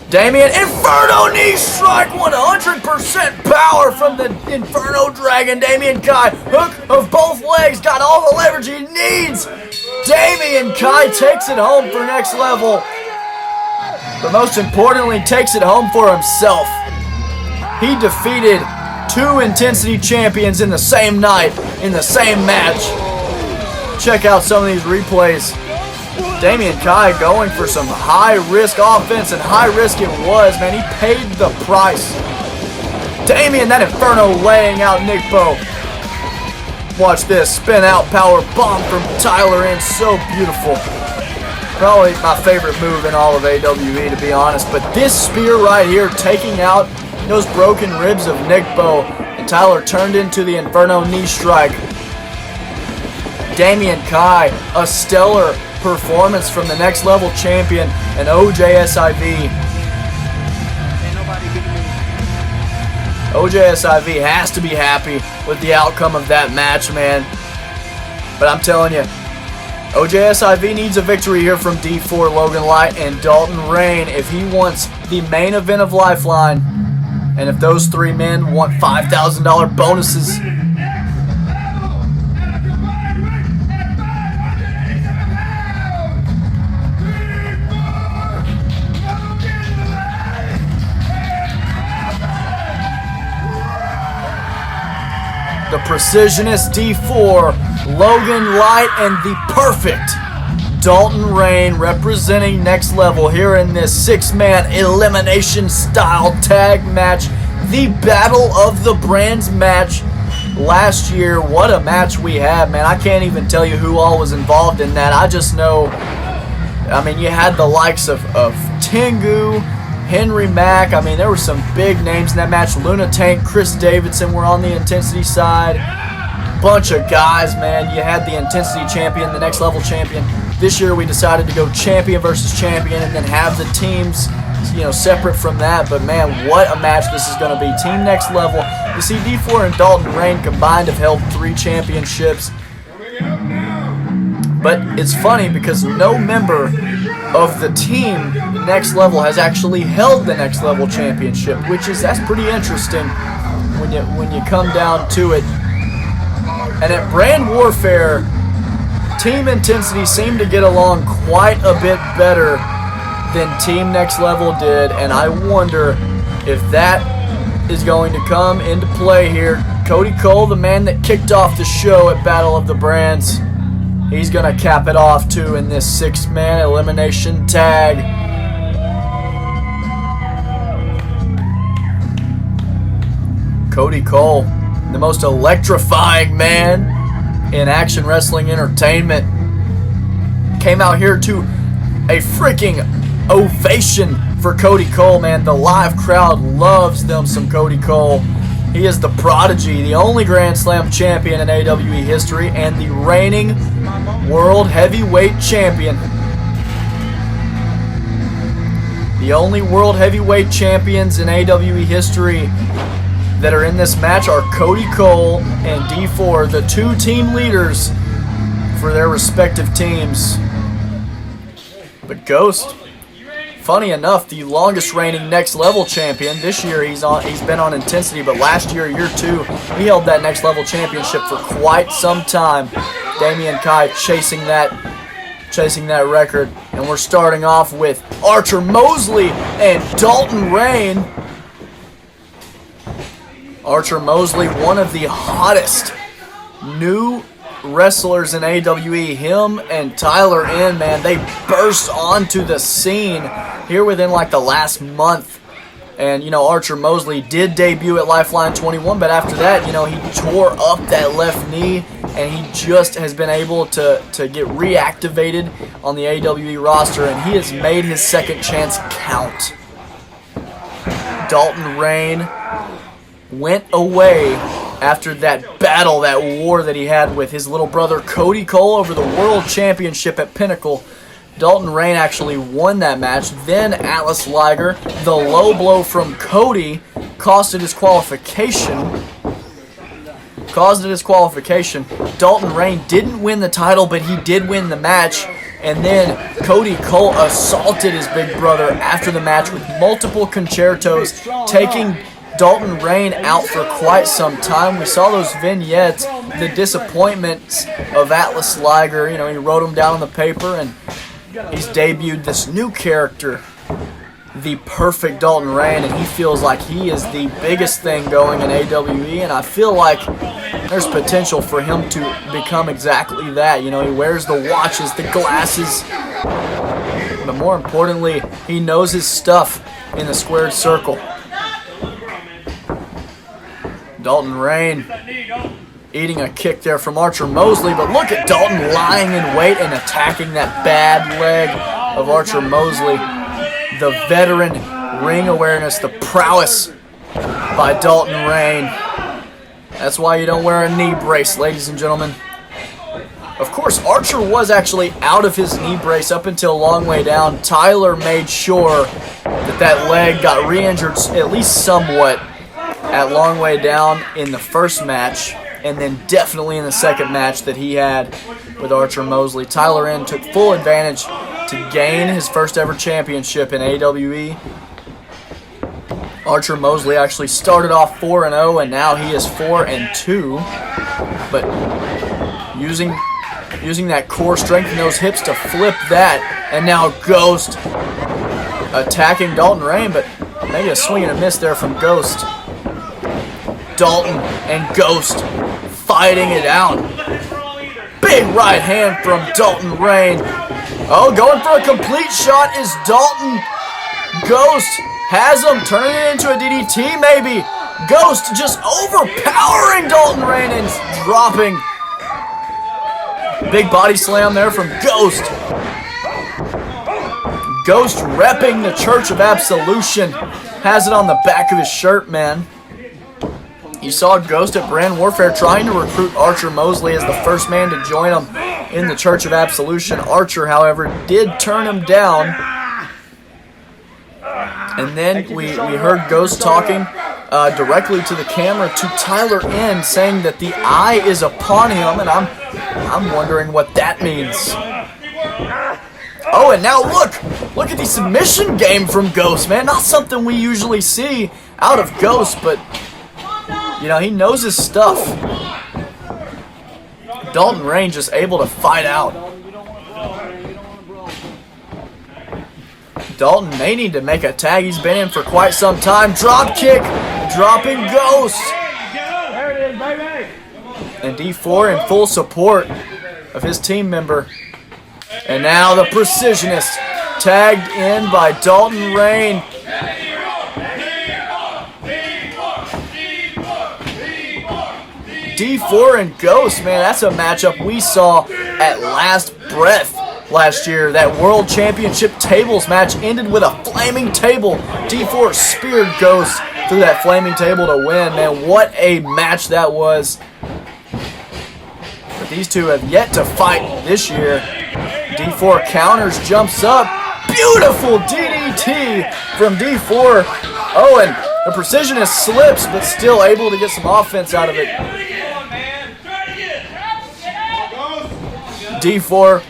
Damian, Inferno knee strike, 100% power from the Inferno Dragon. Damian Kai, hook of both legs, got all the leverage he needs. Damian Kai takes it home for next level, but most importantly, takes it home for himself. He defeated 2 Intensity champions in the same night, in the same match. Check out some of these replays. Damian Kai going for some high-risk offense, and high-risk it was, man. He paid the price. Damian, that Inferno laying out Nickbo. Watch this, spin-out power bomb from Tyler in, so beautiful. Probably my favorite move in all of AWE, to be honest. But this spear right here, taking out those broken ribs of Nickbo, and Tyler turned into the Inferno knee strike. Damian Kai, a stellar performance from the next level champion and OJSIV. OJSIV has to be happy with the outcome of that match, man. But I'm telling you, OJSIV needs a victory here from D4, Logan Light, and Dalton Rainn if he wants the main event of Lifeline, and if those 3 men want $5,000 bonuses. The precisionist D4, Logan Light, and the perfect Dalton Rainn representing next level here in this 6-man elimination style tag match. The Battle of the Brands match last year. What a match we had, man. I can't even tell you who all was involved in that. I just know, I mean, you had the likes of Tengu, Henry Mack. I mean, there were some big names in that match. Luna Tank, Chris Davidson were on the Intensity side. Bunch of guys, man. You had the Intensity champion, the next level champion. This year we decided to go champion versus champion and then have the teams, you know, separate from that. But man, what a match this is going to be. Team Next Level. You see, D4 and Dalton Rainn combined have held 3 championships. But it's funny because no member of the team Next Level has actually held the Next Level championship, that's pretty interesting when you come down to it. And at Brand Warfare, Team Intensity seemed to get along quite a bit better than Team Next Level did, and I wonder if that is going to come into play here. Cody Cole, the man that kicked off the show at Battle of the Brands, he's going to cap it off too in this 6-man elimination tag. Cody Cole, the most electrifying man in action wrestling entertainment, came out here to a freaking ovation for Cody Cole, man. The live crowd loves them some Cody Cole. He is the prodigy, the only Grand Slam champion in AWE history, and the reigning World Heavyweight Champion. The only World Heavyweight Champions in AWE history that are in this match are Cody Cole and D4, the 2 team leaders for their respective teams. But Ghost, funny enough, the longest reigning Next Level champion. This year he's been on Intensity, but last year, year 2, he held that Next Level championship for quite some time. Damian Kai chasing that record. And we're starting off with Archer Moseley and Dalton Rainn. Archer Moseley, one of the hottest new wrestlers in AWE. Him and Tyler in, man, they burst onto the scene here within like the last month. And, you know, Archer Moseley did debut at Lifeline 21, but after that, you know, he tore up that left knee. and he just has been able to get reactivated on the AWE roster, and he has made his second chance count. Dalton Rainn went away after that battle, that war that he had with his little brother Cody Cole over the World Championship at Pinnacle. Dalton Rainn actually won that match. Then Atlas Liger, the low blow from Cody, caused it his qualification. Dalton Rainn didn't win the title, but he did win the match. And then Cody Cole assaulted his big brother after the match with multiple concertos, taking Dalton Rainn out for quite some time. We saw those vignettes, the disappointments of Atlas Liger. You know, he wrote them down on the paper, and he's debuted this new character, the perfect Dalton Rainn, and he feels like he is the biggest thing going in AWE, and I feel like there's potential for him to become exactly that. You know, he wears the watches, the glasses, but more importantly, he knows his stuff in the squared circle. Dalton Rainn eating a kick there from Archer Moseley, but look at Dalton lying in wait and attacking that bad leg of Archer Moseley. The veteran ring awareness, the prowess by Dalton Rainn. That's why you don't wear a knee brace, ladies and gentlemen. Of course, Archer was actually out of his knee brace up until a long way down. Tyler made sure that leg got re-injured at least somewhat at long way down in the first match, and then definitely in the second match that he had with Archer Moseley. Tyler Rainn took full advantage to gain his first ever championship in AWE. Archer Moseley actually started off 4-0, and now he is 4-2. But using that core strength in those hips to flip that, and now Ghost attacking Dalton Rainn, but maybe a swing and a miss there from Ghost. Dalton and Ghost fighting it out. Big right hand from Dalton Rainn. Oh, going for a complete shot is Dalton. Ghost has him, turning it into a DDT maybe. Ghost just overpowering Dalton Rainn and dropping. Big body slam there from Ghost. Ghost repping the Church of Absolution. Has it on the back of his shirt, man. You saw Ghost at Brand Warfare trying to recruit Archer Moseley as the first man to join him in the Church of Absolution. Archer, however, did turn him down. And then we heard Ghost talking directly to the camera to Tyler Rainn, saying that the eye is upon him, and I'm wondering what that means. Oh, and now look at the submission game from Ghost, man. Not something we usually see out of Ghost, but you know, he knows his stuff. Dalton Rainn just able to fight out. Dalton may need to make a tag. He's been in for quite some time. Drop kick, dropping Ghost. There it is, baby. And D4 in full support of his team member. And now the Precisionist tagged in by Dalton Rainn. D4 and Ghost, man, that's a matchup we saw at Last Breath last year. That World Championship tables match ended with a flaming table. D4 speared Ghost through that flaming table to win. Man, what a match that was. But these two have yet to fight this year. D4 counters, jumps up. Beautiful DDT from D4. Oh, and the Precisionist slips, but still able to get some offense out of it. D4,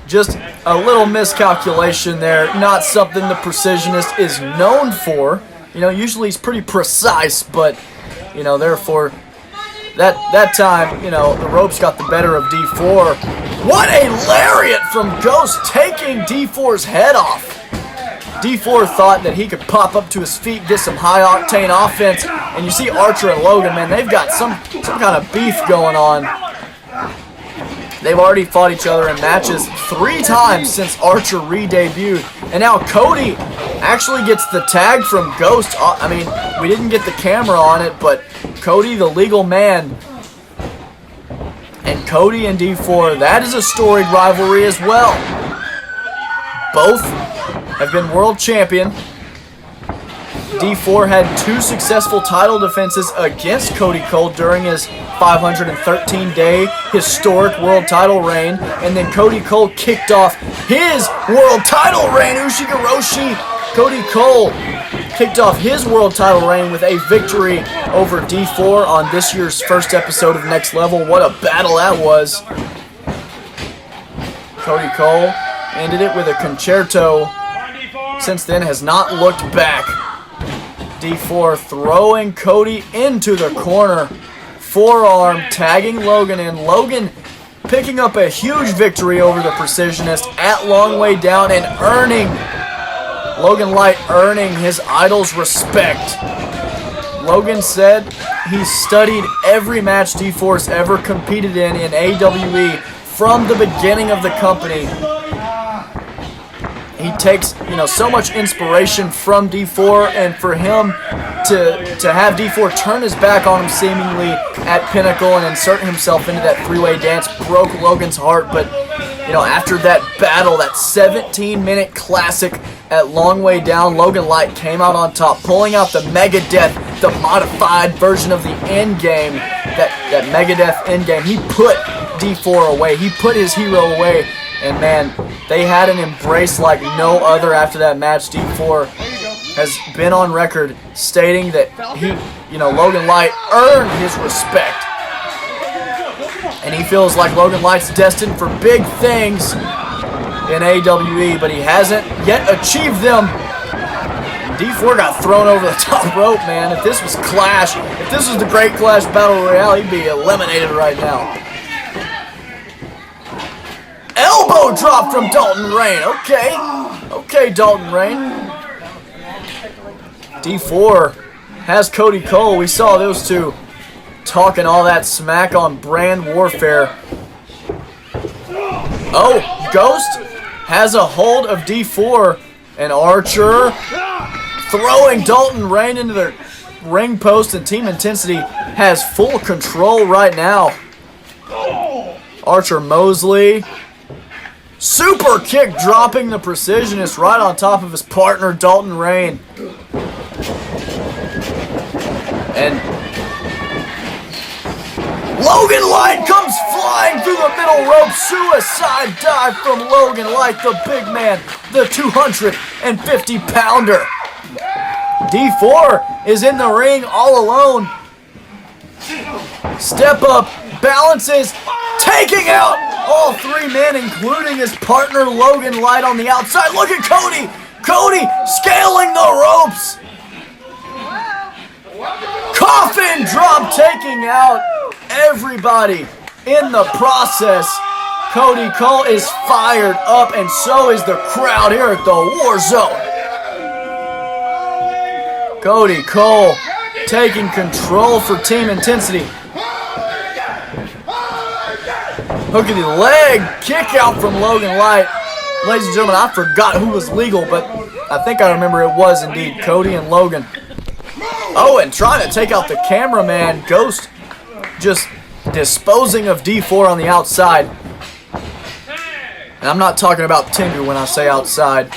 just a little miscalculation there. Not something the Precisionist is known for. You know, usually he's pretty precise, but, you know, therefore, that time, you know, the ropes got the better of D4. What a lariat from Ghost, taking D4's head off. D4 thought that he could pop up to his feet, get some high-octane offense, and you see Archer and Logan, man, they've got some kind of beef going on. They've already fought each other in matches 3 times since Archer re-debuted. And now Cody actually gets the tag from Ghost. I mean, we didn't get the camera on it, but Cody, the legal man, And Cody and D4, that is a storied rivalry as well. Both have been world champion. D4 had 2 successful title defenses against Cody Cole during his 513-day historic world title reign. And then Cody Cole kicked off his world title reign. Ushigoroshi Cody Cole kicked off his world title reign with a victory over D4 on this year's first episode of Next Level. What a battle that was. Cody Cole ended it with a concerto. Since then has not looked back. D4 throwing Cody into the corner. Forearm tagging Logan in. Logan picking up a huge victory over the Precisionist at Long Way Down and Logan Light earning his idol's respect. Logan said he studied every match D4's ever competed in AWE from the beginning of the company. He takes, so much inspiration from D4, and for him to have D4 turn his back on him seemingly at Pinnacle and insert himself into that three-way dance broke Logan's heart. But, after that battle, that 17-minute classic at Long Way Down, Logan Light came out on top, pulling out the Megadeth, the modified version of the endgame, that Megadeth endgame. He put D4 away. He put his hero away. And man, they had an embrace like no other after that match. D4 has been on record stating that Logan Light earned his respect. And he feels like Logan Light's destined for big things in AWE, but he hasn't yet achieved them. D4 got thrown over the top rope, man. If this was Clash, if this was the Great Clash Battle Royale, he'd be eliminated right now. Elbow drop from Dalton Rainn. Okay, Dalton Rainn. D4 has Cody Cole. We saw those two talking all that smack on Brand Warfare. Oh, Ghost has a hold of D4, and Archer throwing Dalton Rainn into the ring post, and Team Intensity has full control right now. Archer Moseley. Super kick dropping the Precisionist right on top of his partner, Dalton Rainn. And Logan Light comes flying through the middle rope. Suicide dive from Logan Light, the big man, the 250-pounder. D4 is in the ring all alone. Step up, balances, taking out all 3 men, including his partner Logan Light on the outside. Look at Cody! Cody scaling the ropes! Coffin drop, taking out everybody in the process. Cody Cole is fired up, and so is the crowd here at the War Zone. Cody Cole taking control for Team Intensity. Hook of the leg, kick out from Logan Light. Ladies and gentlemen, I forgot who was legal, but I think I remember it was indeed Cody and Logan. Oh, and trying to take out the cameraman, Ghost just disposing of D4 on the outside. And I'm not talking about Tengu when I say outside.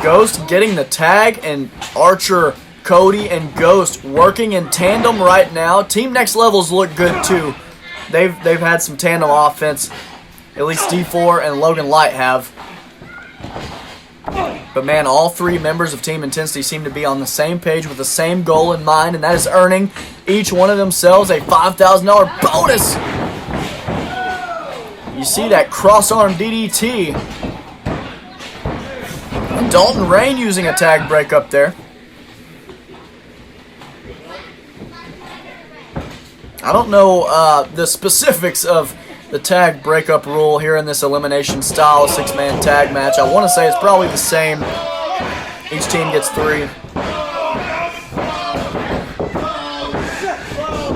Ghost getting the tag, and Archer, Cody, and Ghost working in tandem right now. Team Next Levels look good too. They've had some tandem offense. At least D4 and Logan Light have. But man, all 3 members of Team Intensity seem to be on the same page with the same goal in mind, and that is earning each one of themselves a $5,000 bonus. You see that cross-arm DDT. And Dalton Rainn using a tag break up there. I don't know the specifics of the tag breakup rule here in this elimination style 6-man tag match. I want to say it's probably the same. Each team gets 3.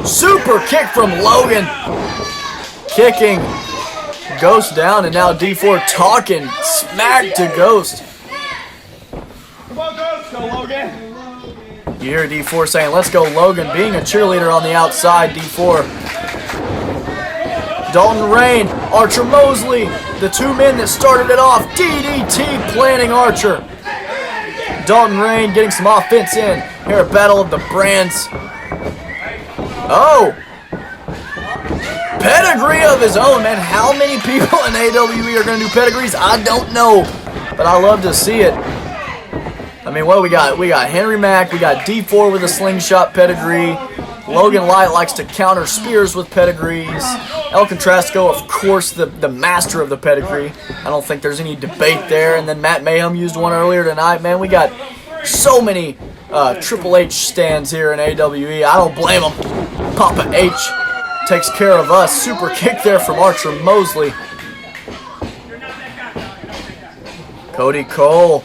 Super kick from Logan. Kicking Ghost down, and now D4 talking smack to Ghost. Come on, Ghost. Go, Logan. You hear D4 saying, let's go Logan, being a cheerleader on the outside, D4. Dalton Rainn, Archer Moseley, the two men that started it off. DDT planning Archer. Dalton Rainn getting some offense in. Here at Battle of the Brands. Oh! Pedigree of his own, man. How many people in AWE are going to do pedigrees? I don't know, but I love to see it. I mean, what do we got? We got Henry Mack. We got D4 with a slingshot pedigree. Logan Light likes to counter spears with pedigrees. El Contrasco, of course, the master of the pedigree. I don't think there's any debate there. And then Matt Mayhem used one earlier tonight. Man, we got so many Triple H stands here in AWE. I don't blame them. Papa H takes care of us. Super kick there from Archer Moseley. Cody Cole.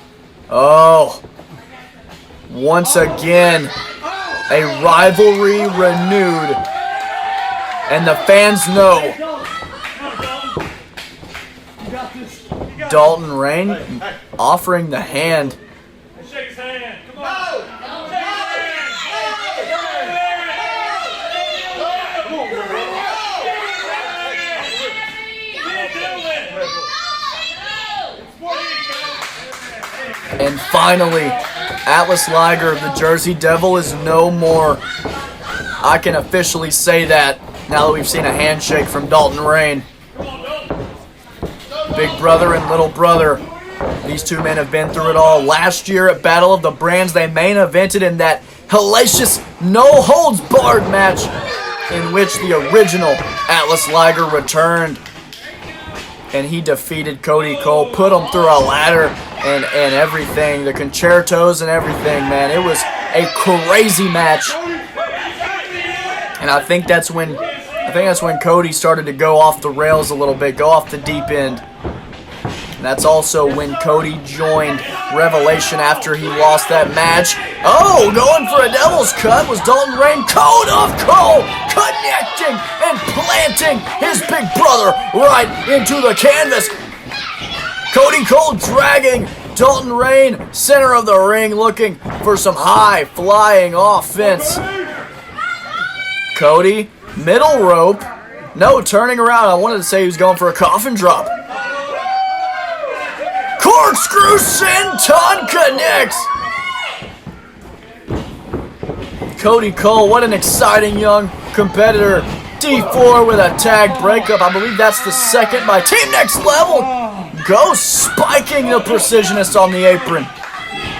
Oh. Once again, a rivalry renewed. And the fans know. Dalton Rainn offering the hand. Shake his hand. Come on. And finally, Atlas Liger of the Jersey Devil is no more. I can officially say that now that we've seen a handshake from Dalton Rainn. Big brother and little brother. These two men have been through it all. Last year at Battle of the Brands, they main evented in that hellacious no-holds-barred match in which the original Atlas Liger returned. And he defeated Cody Cole, put him through a ladder and everything, the concertos and everything, man. It was a crazy match. And I think that's when Cody started to go off the rails a little bit, go off the deep end. And that's also when Cody joined Revelation after he lost that match. Oh, going for a devil's cut was Dalton Rainn. Code of Cole connecting and planting his big brother right into the canvas. Cody Cole dragging Dalton Rainn center of the ring, looking for some high flying offense. Cody, middle rope. No, turning around. I wanted to say he was going for a coffin drop. Corkscrew senton connects. Cody Cole, what an exciting young competitor. D4 with a tag breakup. I believe that's the second by Team Next Level. Ghost spiking the Precisionist on the apron.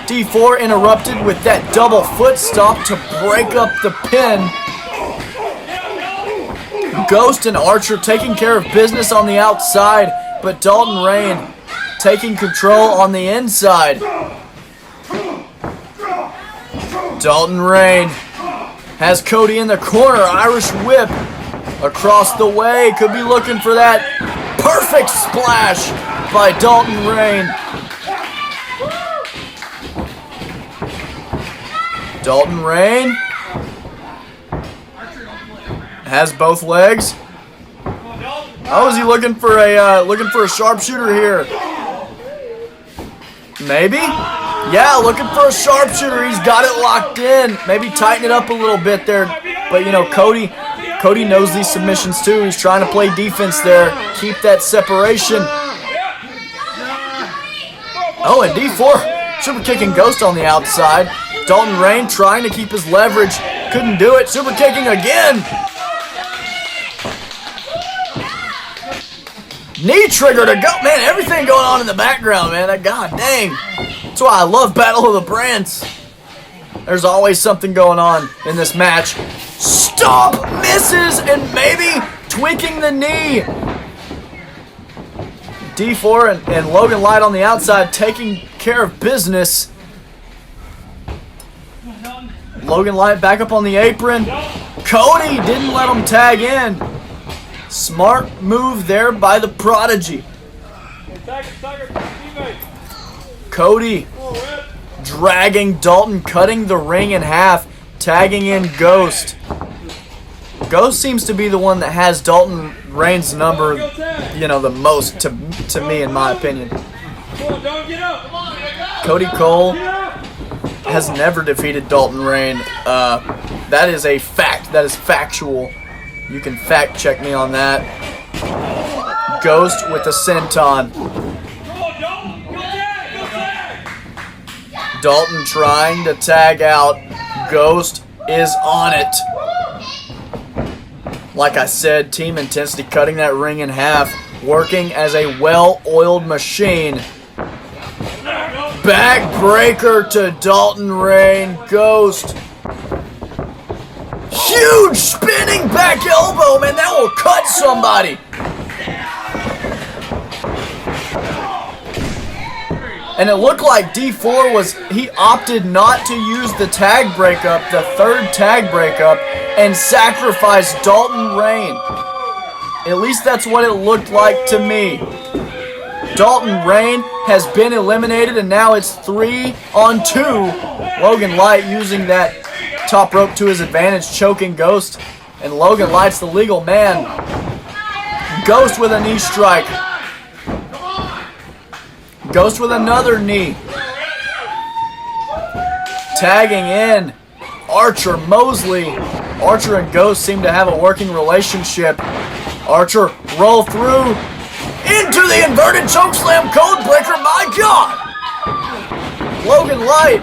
D4 interrupted with that double foot stomp to break up the pin. Ghost and Archer taking care of business on the outside, but Dalton Rainn taking control on the inside. Dalton Rainn has Cody in the corner. Irish whip across the way. Could be looking for that perfect splash by Dalton Rainn. Dalton Rainn has both legs. Oh, is he looking for a sharpshooter here? Maybe? Yeah, looking for a sharpshooter. He's got it locked in. Maybe tighten it up a little bit there. But, you know, Cody knows these submissions too. He's trying to play defense there. Keep that separation. Oh, and D4 super kicking Ghost on the outside. Dalton Rainn trying to keep his leverage. Couldn't do it. Super kicking again. Knee trigger to go. Man, everything going on in the background, man. God dang. That's why I love Battle of the Brands. There's always something going on in this match. Stomp, misses, and maybe tweaking the knee. D4 and Logan Light on the outside taking care of business. Logan Light back up on the apron. Cody didn't let him tag in. Smart move there by the Prodigy. Cody dragging Dalton, cutting the ring in half, tagging in Ghost. Ghost seems to be the one that has Dalton Rainn's number, you know, the most to me, in my opinion. Cody Cole has never defeated Dalton Rainn. That is a fact. That is factual. You can fact check me on that. Ghost with the senton. Dalton trying to tag out. Ghost is on it. Like I said, team intensity cutting that ring in half. Working as a well-oiled machine. Backbreaker to Dalton Rainn. Ghost. Huge spinning back elbow, man. That will cut somebody. And it looked like D4 he opted not to use the tag breakup, the third tag breakup, and sacrifice Dalton Rainn. At least that's what it looked like to me. Dalton Rainn has been eliminated, and now it's 3-on-2. Logan Light using that top rope to his advantage, choking Ghost, and Logan Light's the legal man. Ghost with a knee strike. Ghost with another knee. Tagging in Archer, Moseley. Archer and Ghost seem to have a working relationship. Archer roll through into the inverted chokeslam codebreaker. My God! Logan Light.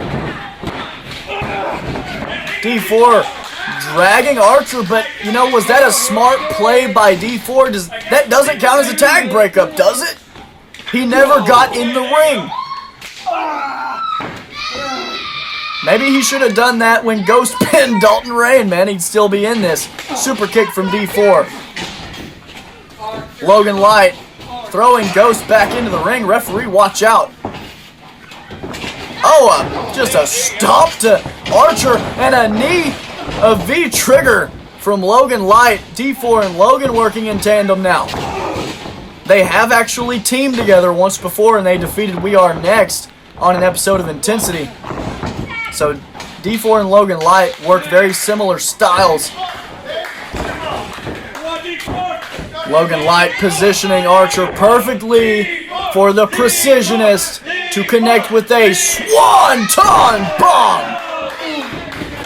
D4 dragging Archer, but you know, was that a smart play by D4? That doesn't count as a tag breakup, does it? He never got in the ring. Maybe he should have done that when Ghost pinned Dalton Rainn, man. He'd still be in this. Super kick from D4. Logan Light throwing Ghost back into the ring. Referee, watch out. Oh, just a stomp to Archer and a knee, a V trigger from Logan Light. D4 and Logan working in tandem now. They have actually teamed together once before, and they defeated We Are Next on an episode of Intensity. So D4 and Logan Light work very similar styles. Logan Light positioning Archer perfectly for the Precisionist to connect with a Swanton Bomb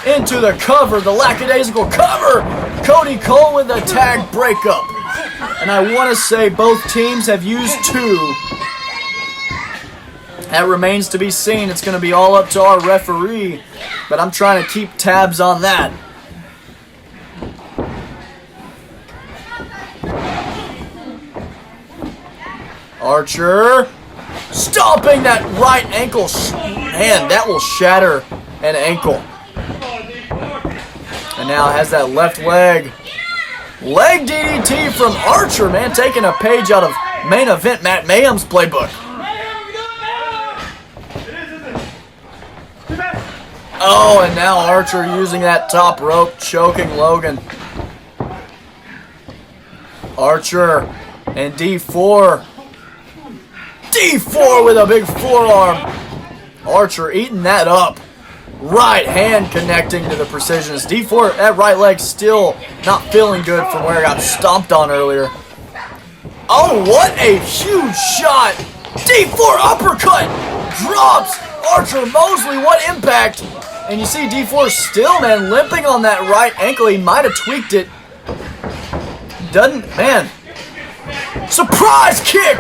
into the cover, the lackadaisical cover. Cody Cole with a tag breakup. And I want to say both teams have used 2. That remains to be seen. It's going to be all up to our referee, but I'm trying to keep tabs on that. Archer stomping that right ankle. Man, that will shatter an ankle. And now has that left leg. Leg DDT from Archer, man, taking a page out of main event Matt Mayhem's playbook. Oh, and now Archer using that top rope, choking Logan. Archer and D4. D4 with a big forearm. Archer eating that up. Right hand connecting to the Precisionist. D4, that right leg still not feeling good from where it got stomped on earlier. Oh, what a huge shot. D4 uppercut. Drops Archer. Moseley, what impact. And you see D4 still, man, limping on that right ankle. He might have tweaked it. Doesn't, man. Surprise kick.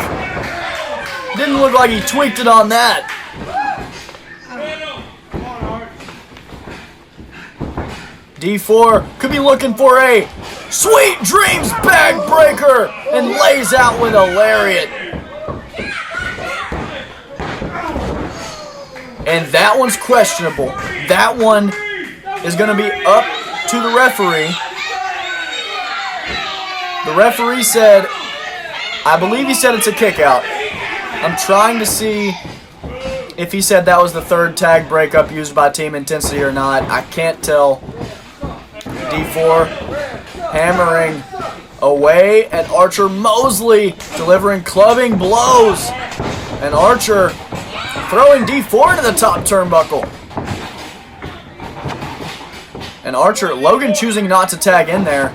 Didn't look like he tweaked it on that. D4 could be looking for a Sweet Dreams backbreaker and lays out with a lariat. And that one's questionable. That one is going to be up to the referee. The referee said, I believe he said it's a kick out. I'm trying to see if he said that was the third tag breakup used by Team Intensity or not. I can't tell. D4 hammering away at Archer. Moseley delivering clubbing blows. And Archer throwing D4 into the top turnbuckle. And Archer, Logan choosing not to tag in there.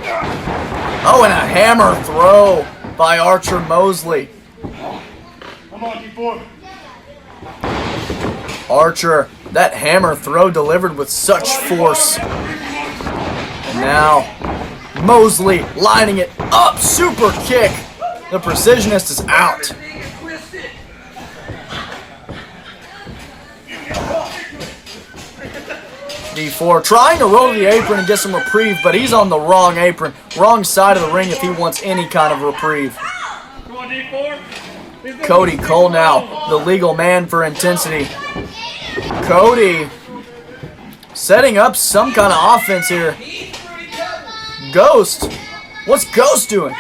Oh, and a hammer throw by Archer Moseley. Come on, D4. Archer That hammer throw delivered with such force. And now, Moseley lining it up. Super kick. The precisionist is out. D4 trying to roll to the apron and get some reprieve, but he's on the wrong apron, wrong side of the ring if he wants any kind of reprieve. Come on, D4. Cody Cole now, the legal man for intensity. Cody setting up some kind of offense here. Ghost. What's Ghost doing?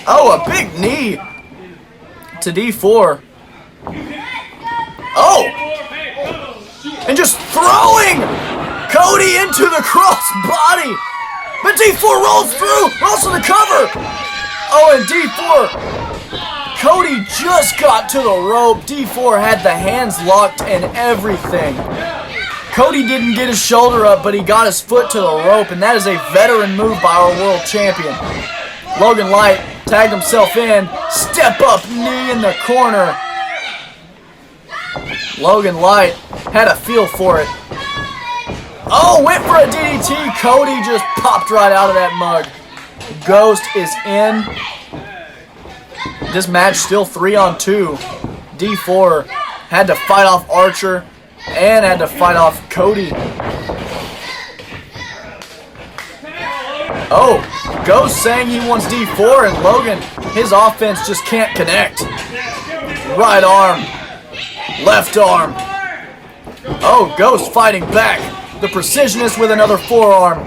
Oh, a big knee to D4. Oh! And just throwing Cody into the cross body. But D4 rolls through, rolls to the cover. Oh, and D4. Cody just got to the rope. D4 had the hands locked and everything. Cody didn't get his shoulder up, but he got his foot to the rope, and that is a veteran move by our world champion. Logan Light tagged himself in. Step up knee in the corner. Logan Light had a feel for it. Oh, went for a DDT. Cody just popped right out of that mug. Ghost is in. This match still 3-on-2. D4 had to fight off Archer and had to fight off Cody. Oh, Ghost saying he wants D4, and Logan, his offense just can't connect. Right arm. Left arm. Oh, Ghost fighting back. The precisionist with another forearm.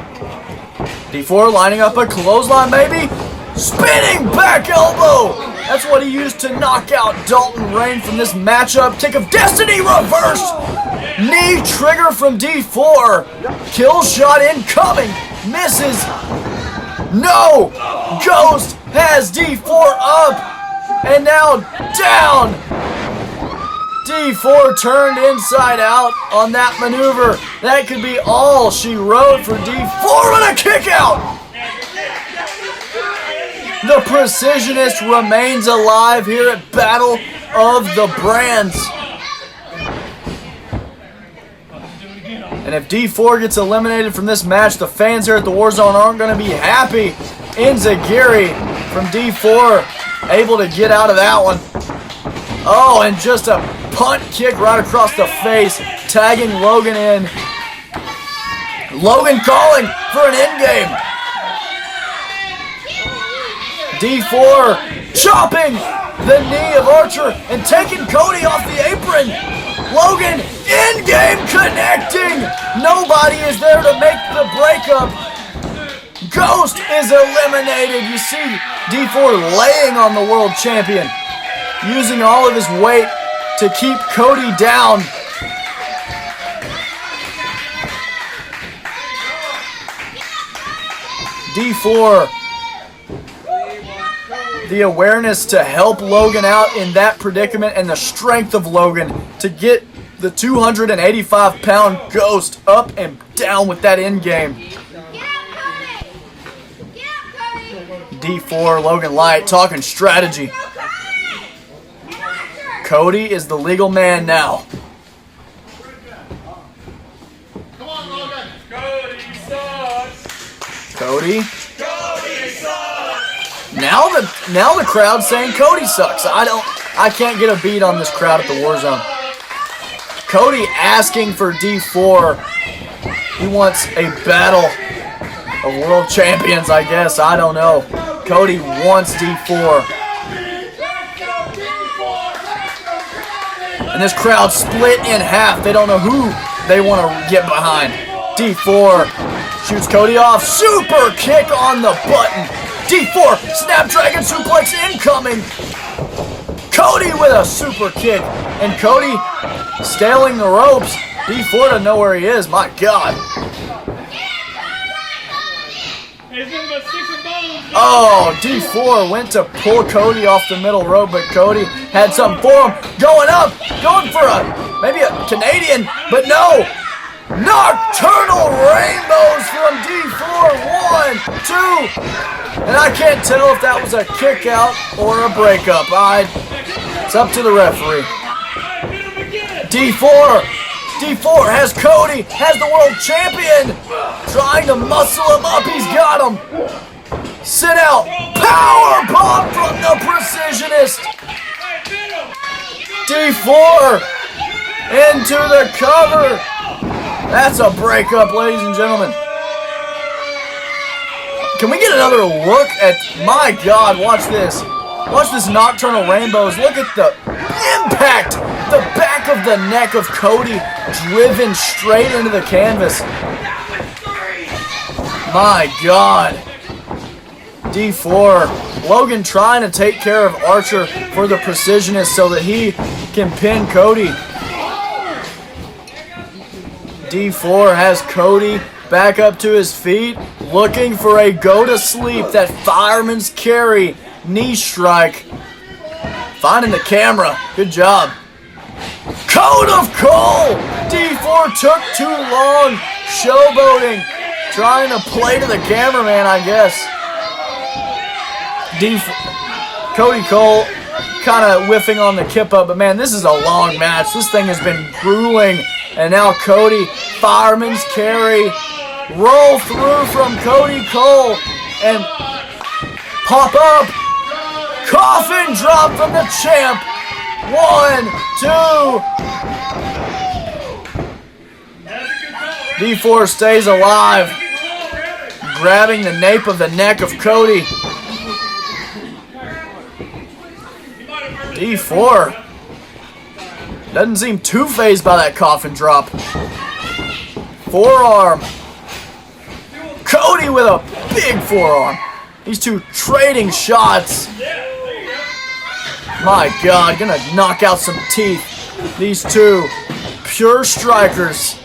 D4 lining up a clothesline, maybe. Spinning back elbow. That's what he used to knock out Dalton Rainn from this matchup. Kick of destiny reverse. Knee trigger from D4. Kill shot incoming. Misses. No. Ghost has D4 up. And now down. D4 turned inside out on that maneuver. That could be all she wrote for D4 with a kick out. The precisionist remains alive here at Battle of the Brands. And if D4 gets eliminated from this match, the fans here at the Warzone aren't going to be happy. Enziguri from D4 able to get out of that one. Oh, and just a punt kick right across the face, tagging Logan in. Logan calling for an end game. D4 chopping the knee of Archer and taking Cody off the apron. Logan in game connecting. Nobody is there to make the breakup. Ghost is eliminated. You see D4 laying on the world champion, using all of his weight to keep Cody down. D4, the awareness to help Logan out in that predicament and the strength of Logan to get the 285-pound Ghost up and down with that end game. D4, Logan Light talking strategy. Cody is the legal man now. Come on, Logan. Cody sucks. Cody. Cody sucks. Now the crowd saying Cody sucks. I can't get a beat on this crowd at the Warzone. Cody asking for D4. He wants a battle of world champions, I guess. I don't know. Cody wants D4. And this crowd split in half. They don't know who they want to get behind. D4 shoots Cody off. Super kick on the button. D4 Snapdragon suplex incoming. Cody with a super kick. And Cody scaling the ropes. D4 doesn't know where he is. My God. Oh, D4 went to pull Cody off the middle rope, but Cody had something for him. Going up, going for maybe a Canadian, but no. Nocturnal Rainbows from D4. 1, 2. And I can't tell if that was a kick out or a breakup. It's up to the referee. D4 has Cody, has the world champion. Trying to muscle him up. He's got him. Sit out. Power bomb from the precisionist. D4 into the cover. That's a breakup, ladies and gentlemen. Can we get another look at, my God, watch this. Watch this Nocturnal Rainbows. Look at the impact. The back of the neck of Cody driven straight into the canvas. My God. D4. Logan trying to take care of Archer for the precisionist so that he can pin Cody. D4 has Cody back up to his feet, looking for a go to sleep, that fireman's carry knee strike. Finding the camera. Good job. Code of Cole! D4 took too long. Showboating. Trying to play to the cameraman, I guess. Cody Cole kind of whiffing on the kip up, but man, this is a long match. This thing has been grueling. And now Cody, fireman's carry. Roll through from Cody Cole. And pop up. Coffin drop from the champ. 1, 2. D4 stays alive. Grabbing the nape of the neck of Cody. D4 doesn't seem too fazed by that coffin drop. Forearm. Cody with a big forearm. These two trading shots. My God, gonna knock out some teeth. These two pure strikers.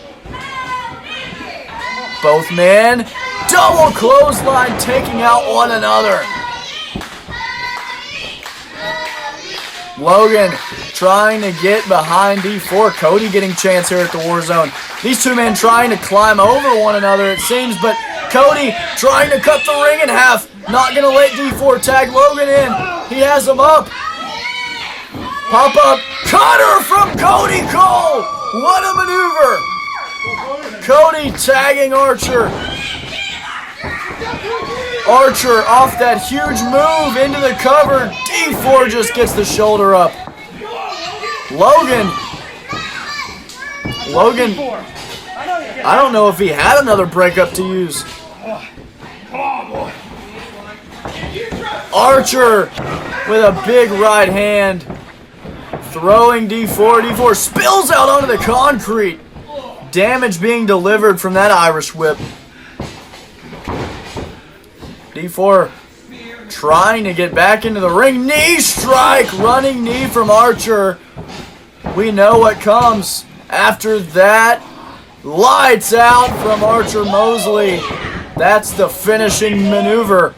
Both men. Double clothesline taking out one another. Logan trying to get behind D4. Cody getting chance here at the War Zone. These two men trying to climb over one another, it seems, but Cody trying to cut the ring in half. Not going to let D4 tag Logan in. He has him up. Pop up. Cutter from Cody Cole. What a maneuver. Cody tagging Archer. Archer off that huge move into the cover. D4 just gets the shoulder up. Logan, I don't know if he had another breakup to use. Archer with a big right hand. Throwing D4. D4 spills out onto the concrete. Damage being delivered from that Irish whip. D4 trying to get back into the ring. Knee strike. Running knee from Archer. We know what comes after that. Lights out from Archer Moseley. That's the finishing maneuver.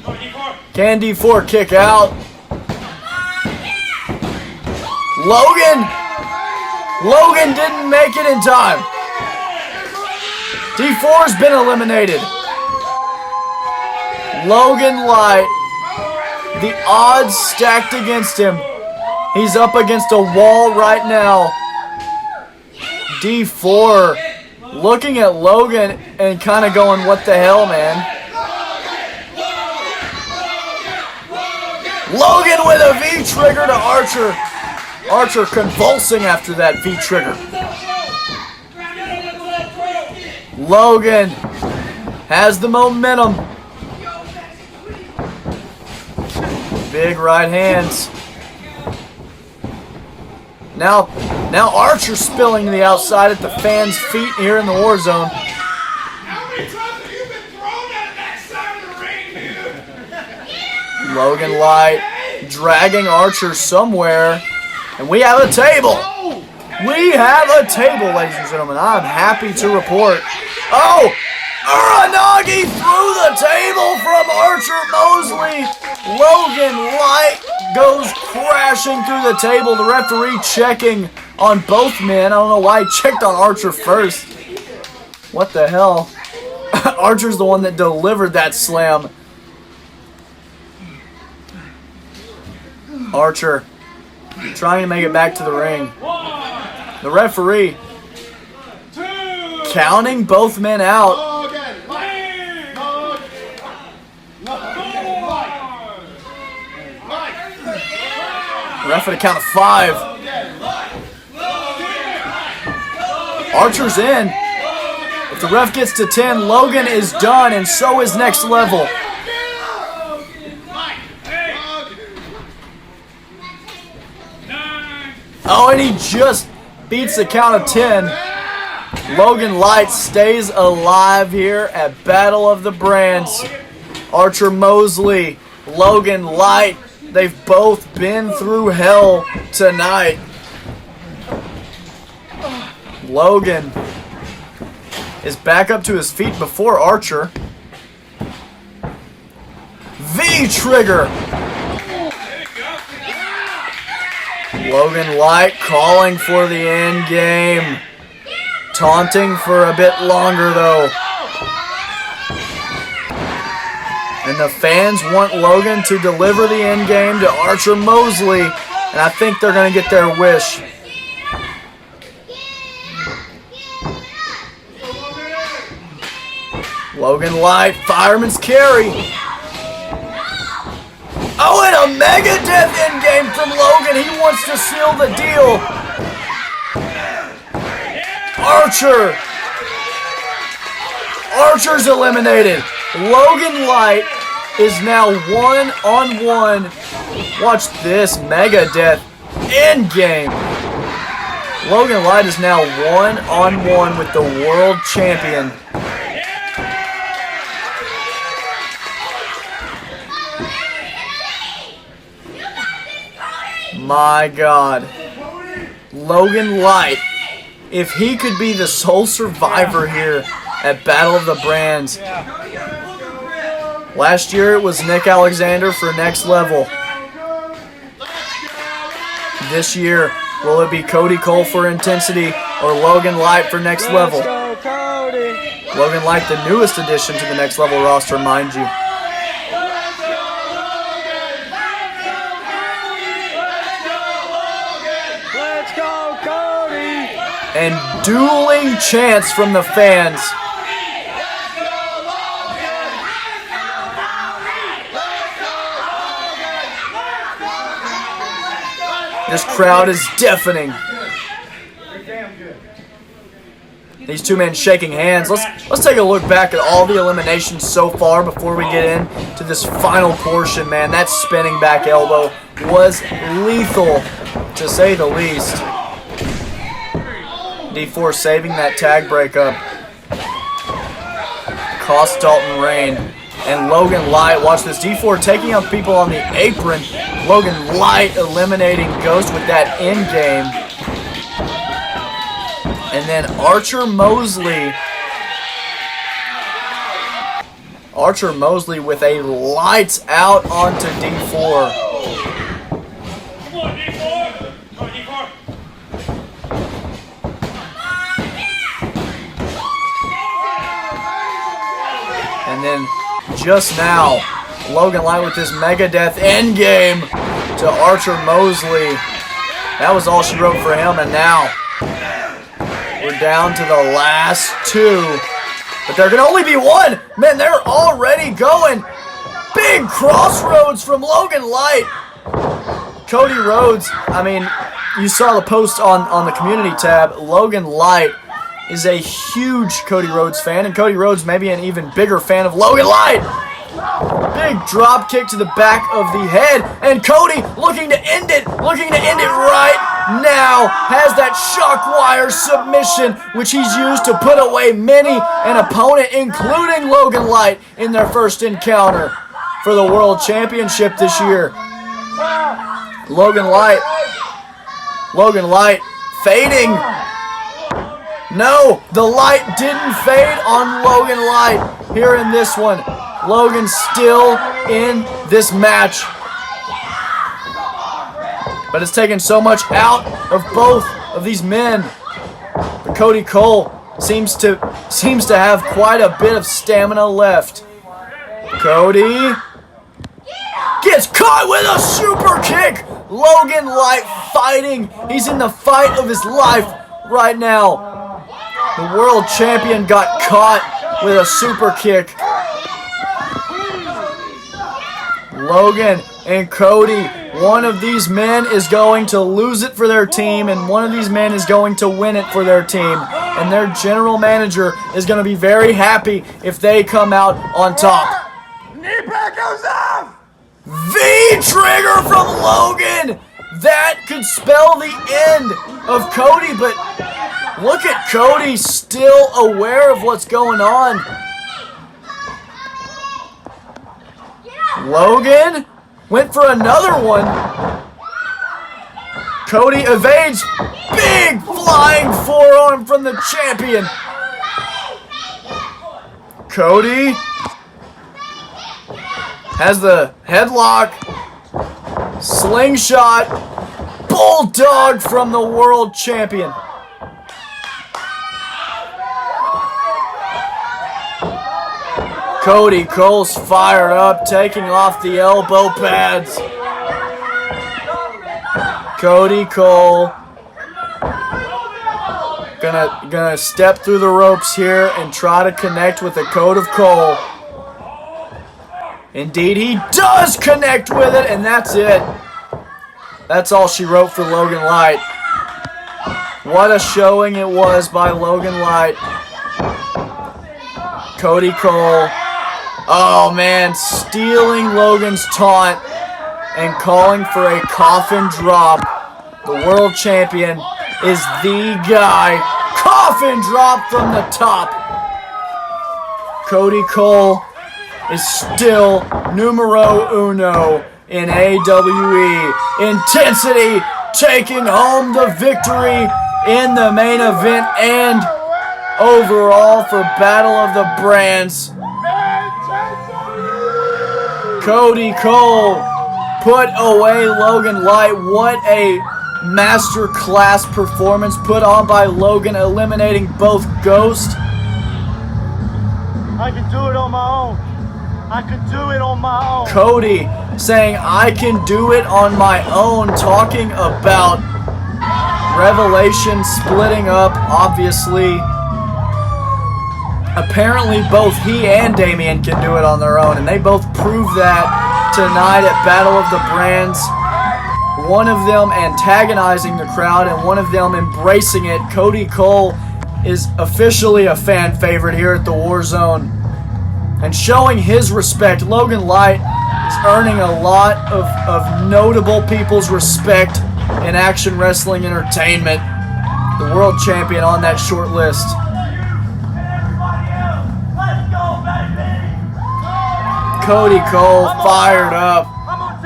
Can D4 kick out? Logan didn't make it in time. D4's been eliminated. Logan Light, the odds stacked against him. He's up against a wall right now. D4 looking at Logan and kind of going, what the hell, man? Logan with a V-trigger to Archer. Archer convulsing after that V-trigger. Logan has the momentum. Big right hands. Now Archer spilling to the outside at the fans' feet here in the War Zone. How many times have you been thrown out of that side of the ring, dude? Logan Light dragging Archer somewhere. And we have a table. We have a table, ladies and gentlemen. I'm happy to report. Oh! Uranagi through the table from Archer Moseley. Logan Light goes crashing through the table. The referee checking on both men. I don't know why he checked on Archer first. What the hell? Archer's the one that delivered that slam. Archer trying to make it back to the ring. The referee counting both men out. Ref at a count of 5. Archer's in. If the ref gets to 10, Logan is done, and so is Next Level. Oh, and he just beats the count of 10. Logan Light stays alive here at Battle of the Brands. Archer Moseley, Logan Light, they've both been through hell tonight. Logan is back up to his feet before Archer. V-trigger. Logan Light calling for the end game. Taunting for a bit longer though. And the fans want Logan to deliver the end game to Archer Moseley. And I think they're going to get their wish. Logan Light, fireman's carry. Oh, and a mega death end game from Logan. He wants to seal the deal. Archer's eliminated. Logan Light is now 1-on-1. Watch this mega death end game. Logan Light is now 1-on-1 with the world champion. My God. Logan Light, if he could be the sole survivor here at Battle of the Brands. Last year it was Nick Alexander for Next Level. This year, will it be Cody Cole for Intensity or Logan Light for Next Level? Logan Light, the newest addition to the Next Level roster, mind you. And dueling chants from the fans. This crowd is deafening. These two men shaking hands. Let's take a look back at all the eliminations so far before we get into this final portion, man. That spinning back elbow was lethal, to say the least. D4 saving that tag breakup. Cost Dalton Rainn. And Logan Light, watch this. D4 taking out people on the apron. Logan Light eliminating Ghost with that end game. And then Archer Moseley with a lights out onto D4. And then just now, Logan Light with this mega death end game to Archer Moseley. That was all she wrote for him, and now we're down to the last two. But there can only be one. Man, they're already going. Big crossroads from Logan Light. Cody Rhodes, I mean, you saw the post on the community tab. Logan Light is a huge Cody Rhodes fan, and Cody Rhodes may be an even bigger fan of Logan Light. Big drop kick to the back of the head, and Cody looking to end it right now. Has that shockwire submission, which he's used to put away many an opponent, including Logan Light, in their first encounter for the World Championship this year. Logan Light fading. No, the light didn't fade on Logan Light here in this one. Logan still in this match. But it's taken so much out of both of these men. But Cody Cole seems to have quite a bit of stamina left. Cody gets caught with a super kick. Logan Light fighting. He's in the fight of his life. right now. The world champion got caught with a super kick. Logan and Cody, one of these men is going to lose it for their team, and one of these men is going to win it for their team. And their general manager is going to be very happy if they come out on top. Knee pad goes off! V-trigger from Logan! That could spell the end of Cody, but look at Cody still aware of what's going on. Logan went for another one. Cody evades. Big flying forearm from the champion. Cody has the headlock. Slingshot. Bulldog from the world champion. Cody Cole's fired up, taking off the elbow pads. Cody Cole gonna step through the ropes here and try to connect with the Code of Cole. Indeed, he does connect with it, and that's it. That's all she wrote for Logan Light. What a showing it was by Logan Light. Cody Cole. Oh man, stealing Logan's taunt and calling for a coffin drop. The world champion is the guy. Coffin drop from the top. Cody Cole is still numero uno in AWE. Intensity taking home the victory in the main event and overall for Battle of the Brands. Cody Cole put away Logan Light. What a masterclass performance put on by Logan, eliminating both Ghost. I can do it on my own. I can do it on my own. Cody saying, I can do it on my own, talking about Revelation splitting up, obviously. Apparently both he and Damian can do it on their own, and they both proved that tonight at Battle of the Brands. One of them antagonizing the crowd and one of them embracing it. Cody Cole is officially a fan favorite here at the Warzone and showing his respect. Logan Light is earning a lot of notable people's respect in action wrestling entertainment. The world champion on that short list. Cody Cole fired up.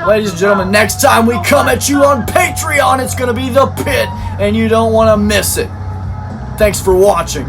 Ladies and gentlemen, next time we come at you on Patreon, it's going to be The Pit, and you don't want to miss it. Thanks for watching.